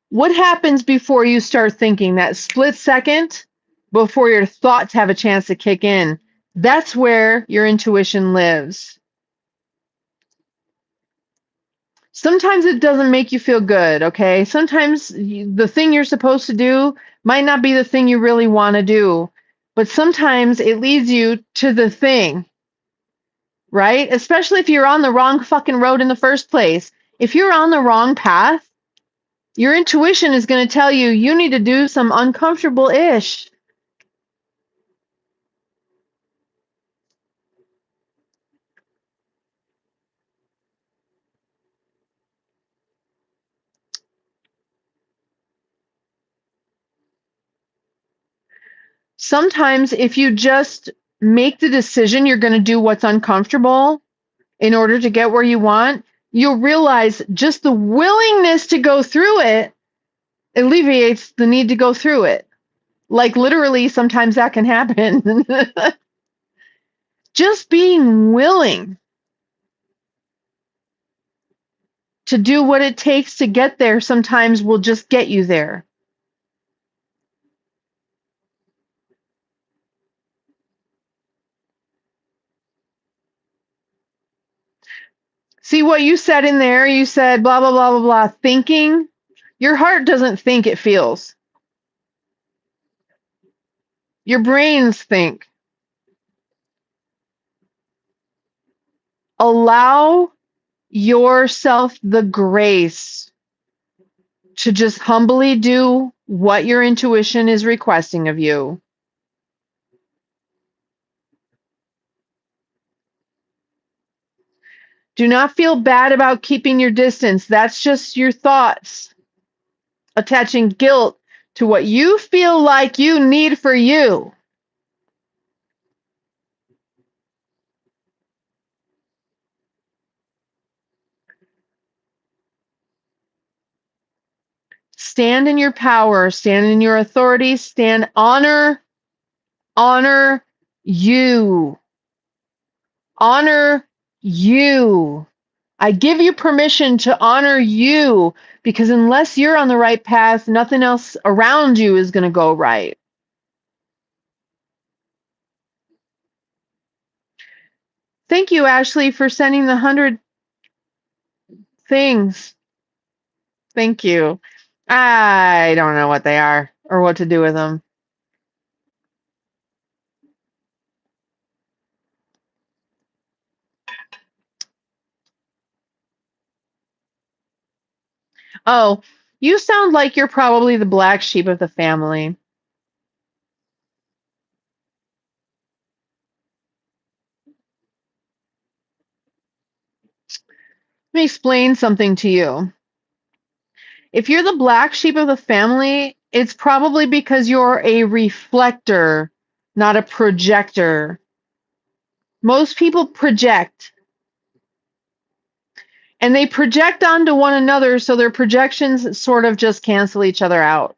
A: What happens before you start thinking? That split second before your thoughts have a chance to kick in. That's where your intuition lives. Sometimes it doesn't make you feel good, okay? Sometimes the thing you're supposed to do might not be the thing you really want to do, but sometimes it leads you to the thing, right? Especially if you're on the wrong fucking road in the first place. If you're on the wrong path, your intuition is going to tell you you need to do some uncomfortable-ish. Sometimes if you just make the decision you're going to do what's uncomfortable in order to get where you want, you'll realize just the willingness to go through it alleviates the need to go through it. Like literally, sometimes that can happen. Just being willing to do what it takes to get there sometimes will just get you there. See what you said in there? You said blah, blah, blah, blah, blah, thinking. Your heart doesn't think, it feels. Your brains think. Allow yourself the grace to just humbly do what your intuition is requesting of you. Do not feel bad about keeping your distance. That's just your thoughts attaching guilt to what you feel like you need for you. Stand in your power, stand in your authority, honor you. Honor you. I give you permission to honor you, because unless you're on the right path, nothing else around you is going to go right. Thank you, Ashley, for sending the 100 things. Thank you. I don't know what they are or what to do with them. Oh, you sound like you're probably the black sheep of the family. Let me explain something to you. If you're the black sheep of the family, it's probably because you're a reflector, not a projector. Most people project, and they project onto one another, so their projections sort of just cancel each other out.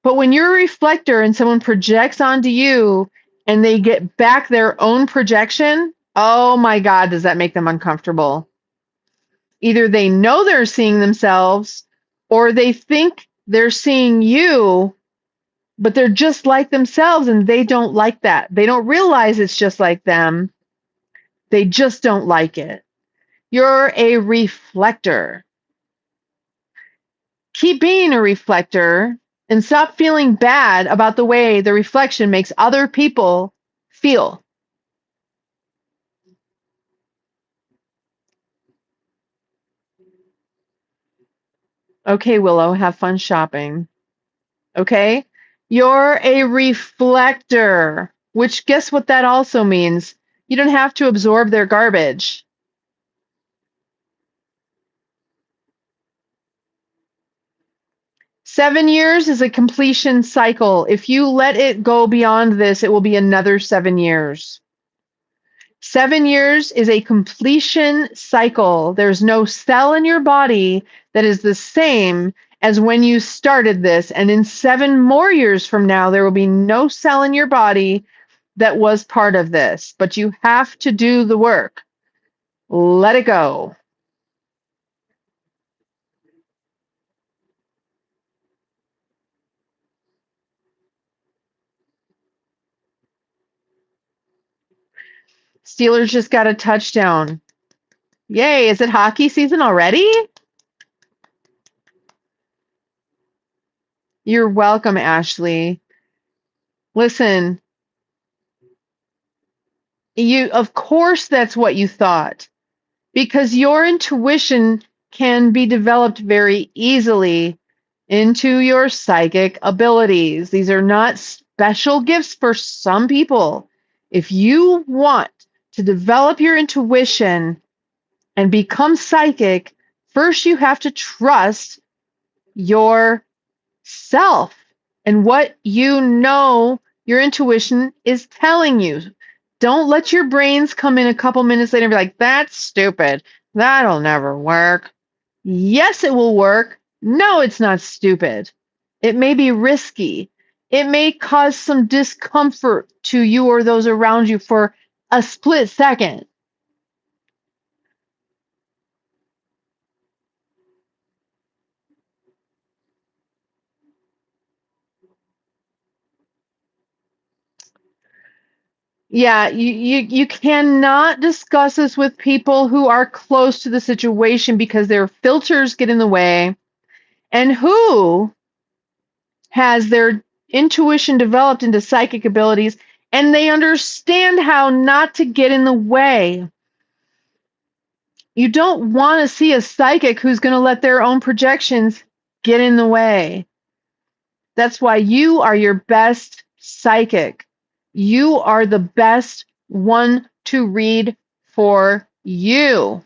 A: But when you're a reflector and someone projects onto you, and they get back their own projection, oh my God, does that make them uncomfortable? Either they know they're seeing themselves or they think they're seeing you, but they're just like themselves and they don't like that. They don't realize it's just like them. They just don't like it. You're a reflector. Keep being a reflector and stop feeling bad about the way the reflection makes other people feel. Okay, Willow, have fun shopping. Okay? You're a reflector, which guess what that also means? You don't have to absorb their garbage. Seven years is a completion cycle. If you let it go beyond this, it will be another 7 years. 7 years is a completion cycle. There's no cell in your body that is the same as when you started this. And in 7 more years from now, there will be no cell in your body that was part of this. But you have to do the work. Let it go. Steelers just got a touchdown. Yay, is it hockey season already? You're welcome, Ashley. Listen, of course that's what you thought, because your intuition can be developed very easily into your psychic abilities. These are not special gifts for some people. If you want to develop your intuition and become psychic, first you have to trust yourself and what you know your intuition is telling you. Don't let your brains come in a couple minutes later and be like, that's stupid. That'll never work. Yes, it will work. No, it's not stupid. It may be risky. It may cause some discomfort to you or those around you for a split second. Yeah, you cannot discuss this with people who are close to the situation because their filters get in the way. And who has their intuition developed into psychic abilities and they understand how not to get in the way. You don't want to see a psychic who's going to let their own projections get in the way. That's why you are your best psychic. You are the best one to read for you.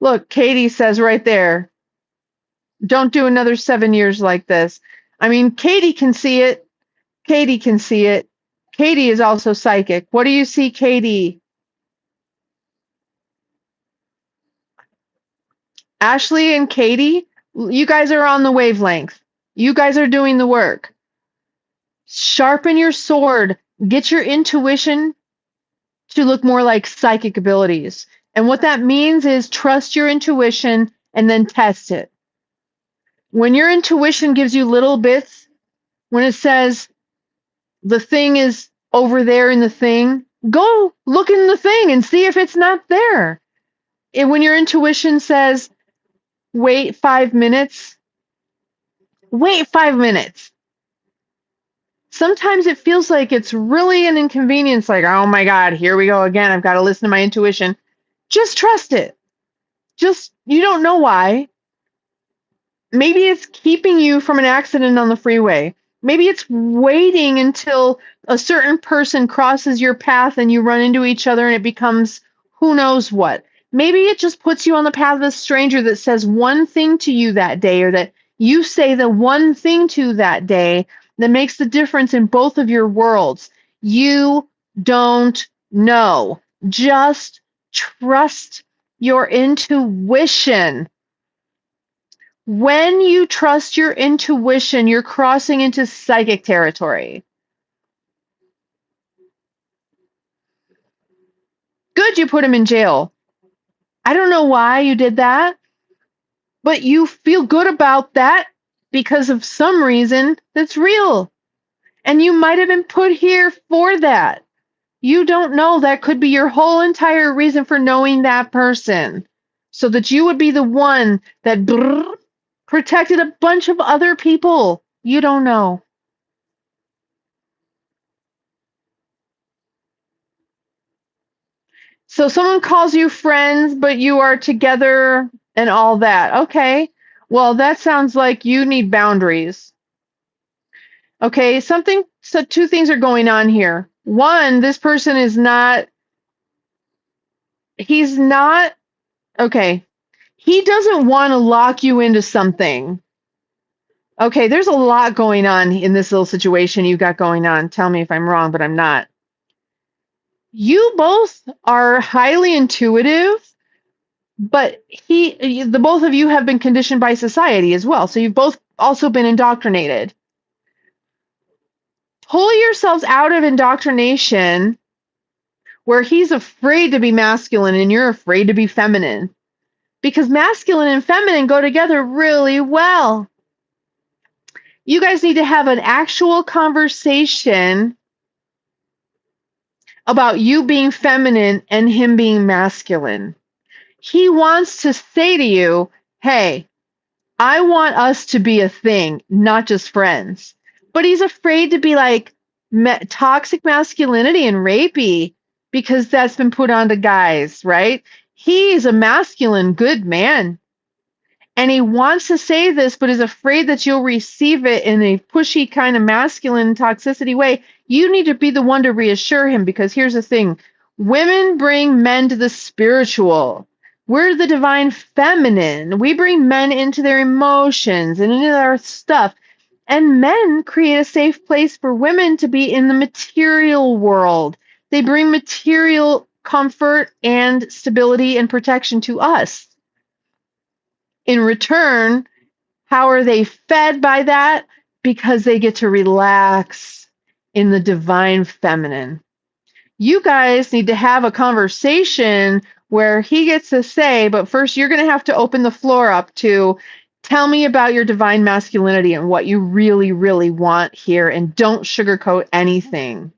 A: Look, Katie says right there, don't do another 7 years like this. I mean, Katie can see it. Katie can see it. Katie is also psychic. What do you see, Katie? Ashley and Katie, you guys are on the wavelength. You guys are doing the work. Sharpen your sword. Get your intuition to look more like psychic abilities. And what that means is trust your intuition and then test it. When your intuition gives you little bits, when it says the thing is over there in the thing, go look in the thing and see if it's not there. And when your intuition says, wait 5 minutes, wait 5 minutes. Sometimes it feels like it's really an inconvenience, like, oh my God, here we go again. I've got to listen to my intuition. Just trust it. Just, you don't know why. Maybe it's keeping you from an accident on the freeway. Maybe it's waiting until a certain person crosses your path and you run into each other and it becomes who knows what. Maybe it just puts you on the path of a stranger that says one thing to you that day, or that you say the one thing to that day that makes the difference in both of your worlds. You don't know. Just trust your intuition. When you trust your intuition, you're crossing into psychic territory. Good, you put him in jail. I don't know why you did that, but you feel good about that because of some reason that's real. And you might have been put here for that. You don't know. That could be your whole entire reason for knowing that person. So that you would be the one that protected a bunch of other people. You don't know. So someone calls you friends, but you are together and all that. Okay. Well, that sounds like you need boundaries. Okay. So two things are going on here. One, this person is not, he's not, okay. He doesn't want to lock you into something. Okay. There's a lot going on in this little situation you've got going on. Tell me if I'm wrong, but I'm not. You both are highly intuitive. But the both of you have been conditioned by society as well. So you've both also been indoctrinated. Pull yourselves out of indoctrination where he's afraid to be masculine and you're afraid to be feminine. Because masculine and feminine go together really well. You guys need to have an actual conversation about you being feminine and him being masculine. He wants to say to you, hey, I want us to be a thing, not just friends. But he's afraid to be like toxic masculinity and rapey because that's been put onto guys, right? He's a masculine, good man. And he wants to say this, but is afraid that you'll receive it in a pushy kind of masculine toxicity way. You need to be the one to reassure him because here's the thing. Women bring men to the spiritual. We're the divine feminine. We bring men into their emotions and into their stuff. And men create a safe place for women to be in the material world. They bring material comfort and stability and protection to us. In return, how are they fed by that? Because they get to relax in the divine feminine. You guys need to have a conversation where he gets to say, but first you're going to have to open the floor up to tell me about your divine masculinity and what you really, really want here, and don't sugarcoat anything.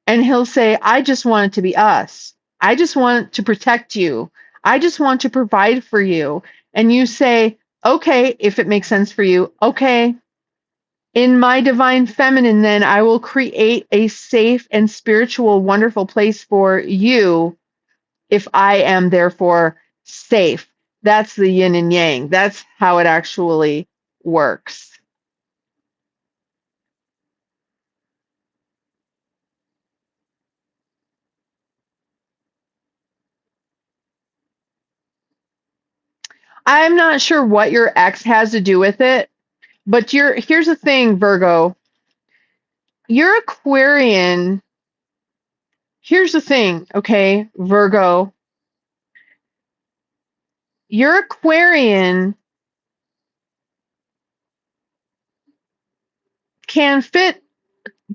A: And he'll say, I just want it to be us. I just want to protect you. I just want to provide for you. And you say, okay, if it makes sense for you, okay. In my divine feminine, then I will create a safe and spiritual, wonderful place for you if I am therefore safe. That's the yin and yang. That's how it actually works. I'm not sure what your ex has to do with it, but here's the thing, Virgo. Your Aquarian, here's the thing, okay, Virgo. Your Aquarian can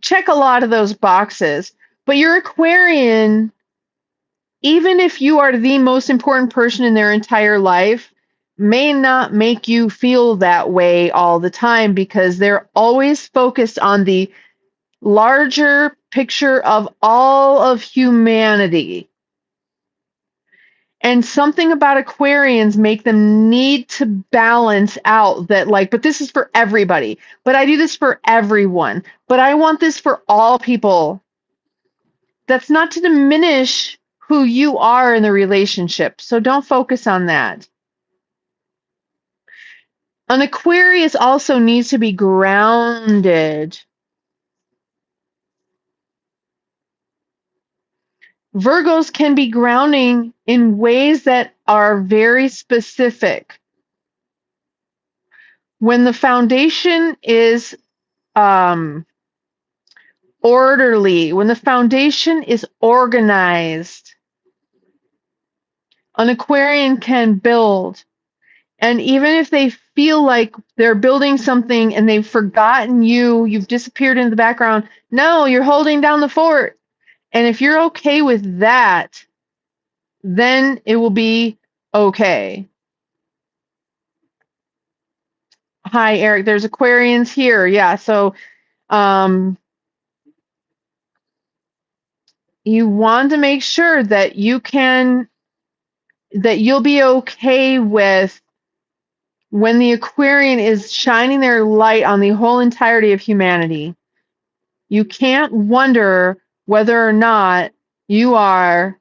A: check a lot of those boxes, but your Aquarian, even if you are the most important person in their entire life, may not make you feel that way all the time because they're always focused on the larger picture of all of humanity. And something about Aquarians make them need to balance out that, like, but this is for everybody. But I do this for everyone. But I want this for all people. That's not to diminish who you are in the relationship. So don't focus on that. An Aquarius also needs to be grounded. Virgos can be grounding in ways that are very specific. When the foundation is orderly, when the foundation is organized, an Aquarian can build. And even if they feel like they're building something and they've forgotten you, you've disappeared into the background, no, you're holding down the fort. And if you're okay with that, then it will be okay. Hi, Eric. There's Aquarians here. Yeah. So you want to make sure that you'll be okay with when the Aquarian is shining their light on the whole entirety of humanity. You can't wonder whether or not you are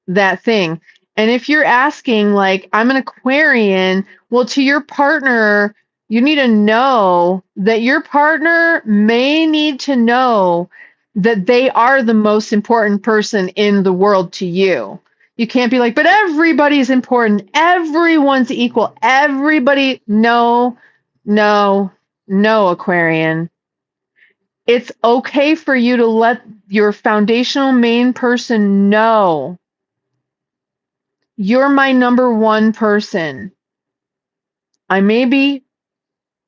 A: that thing. And if you're asking, like, I'm an Aquarian, well, to your partner, you need to know that your partner may need to know that they are the most important person in the world to you. You can't be like, but everybody's important. Everyone's equal. Everybody. No, no, no, Aquarian. It's okay for you to let your foundational main person know you're my number one person. I may be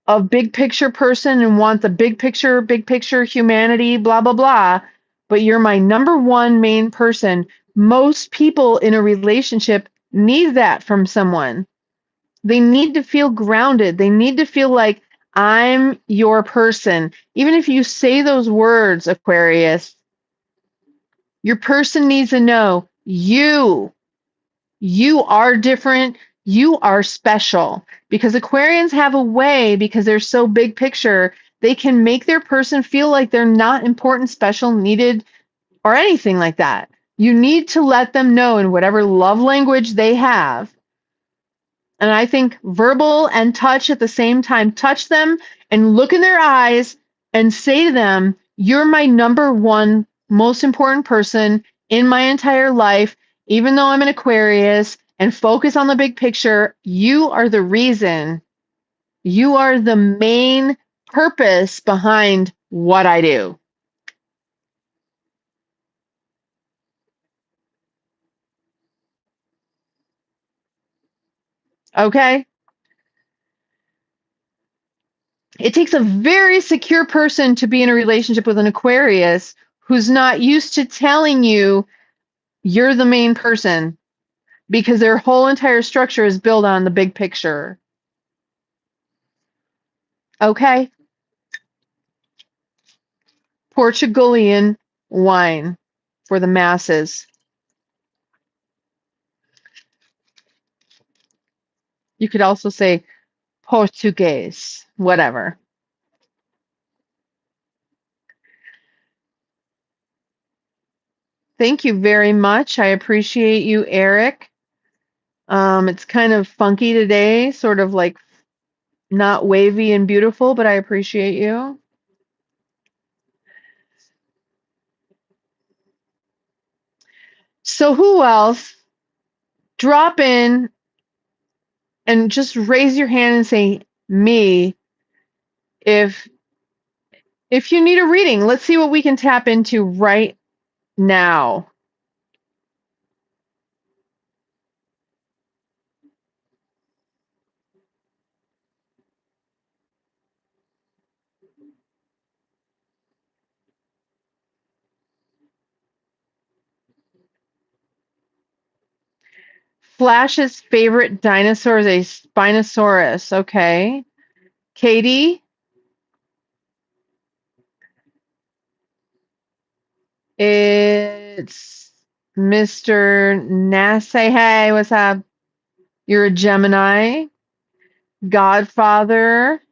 A: a big picture person and want the big picture humanity, blah, blah, blah, but you're my number one main person. Most people in a relationship need that from someone. They need to feel grounded. They need to feel like I'm your person. Even if you say those words, Aquarius, your person needs to know you are different. You are special. Because Aquarians have a way, because they're so big picture, they can make their person feel like they're not important, special, needed, or anything like that. You need to let them know in whatever love language they have. And I think verbal and touch at the same time, touch them and look in their eyes and say to them, you're my number one most important person in my entire life. Even though I'm an Aquarius, and focus on the big picture, you are the reason. You are the main purpose behind what I do. Okay? It takes a very secure person to be in a relationship with an Aquarius who's not used to telling you you're the main person, because their whole entire structure is built on the big picture. Okay? Portuguese wine for the masses. You could also say Portuguese, whatever. Thank you very much. I appreciate you, Eric. It's kind of funky today, sort of like not wavy and beautiful, but I appreciate you. So who else? Drop in and just raise your hand and say me if you need a reading. Let's see what we can tap into right now. Flash's favorite dinosaur is a Spinosaurus. Okay. Katie, it's Mr. Nassay. Hey, what's up? You're a Gemini. Godfather.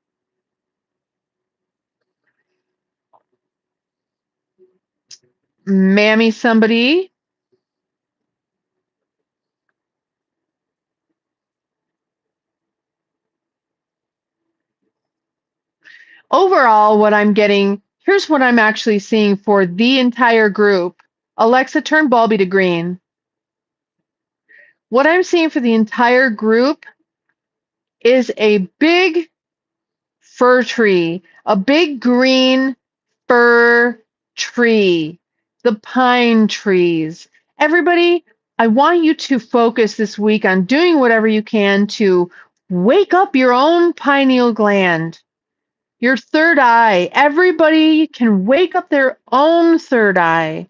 A: Mammy somebody. Overall, what I'm getting, here's what I'm actually seeing for the entire group. Alexa, turn Bulby to green. What I'm seeing for the entire group is a big fir tree, a big green fir tree, the pine trees. Everybody, I want you to focus this week on doing whatever you can to Wake up your own pineal gland, your third eye. Everybody can wake up their own third eye.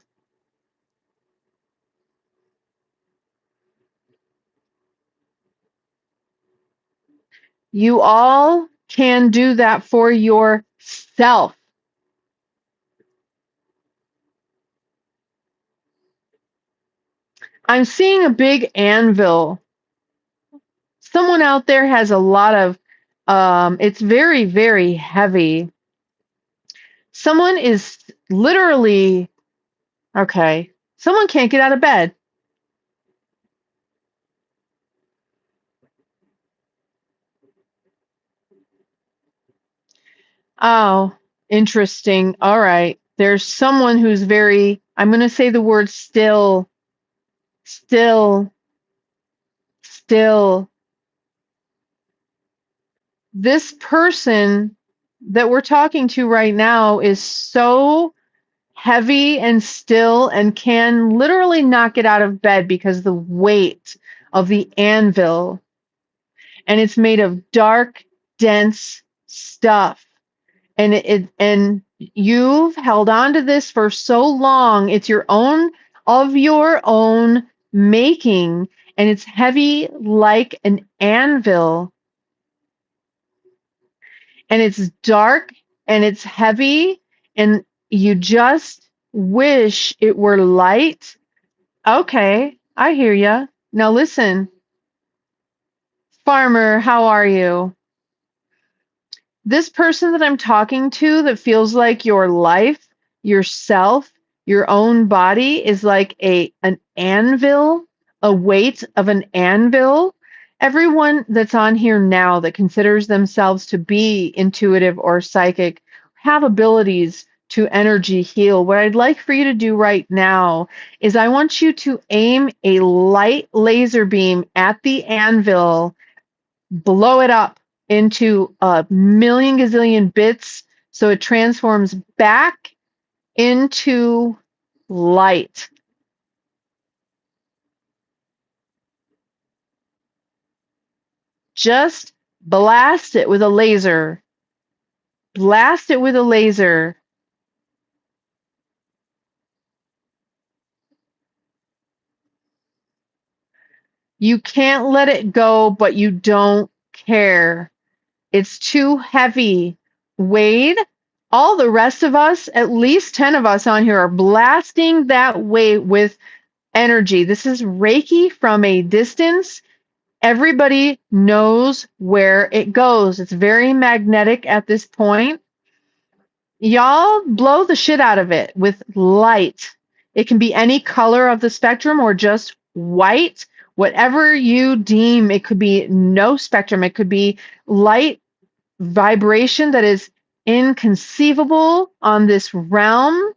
A: You all can do that for yourself. I'm seeing a big anvil. Someone out there has a lot of, it's very, very heavy. Someone is literally, okay, someone can't get out of bed. Oh, interesting. All right. There's someone who's very, I'm going to say the word still, still, still. This person that we're talking to right now is so heavy and still and can literally not get out of bed because the weight of the anvil, and it's made of dark, dense stuff. And you've held on to this for so long. It's your own of your own making, and it's heavy like an anvil, and it's dark and it's heavy, and you just wish it were light. Okay, I hear ya. Now listen, farmer, how are you? This person that I'm talking to that feels like your life, yourself, your own body is like an anvil, a weight of an anvil. Everyone that's on here now that considers themselves to be intuitive or psychic have abilities to energy heal. What I'd like for you to do right now is I want you to aim a light laser beam at the anvil, blow it up into a million gazillion bits so it transforms back into light. Just blast it with a laser. Blast it with a laser. You can't let it go, but you don't care. It's too heavy. Wade, all the rest of us, at least 10 of us on here, are blasting that weight with energy. This is Reiki from a distance. Everybody knows where it goes. It's very magnetic at this point. Y'all blow the shit out of it with light. It can be any color of the spectrum or just white, whatever you deem. It could be no spectrum. It could be light vibration that is inconceivable on this realm.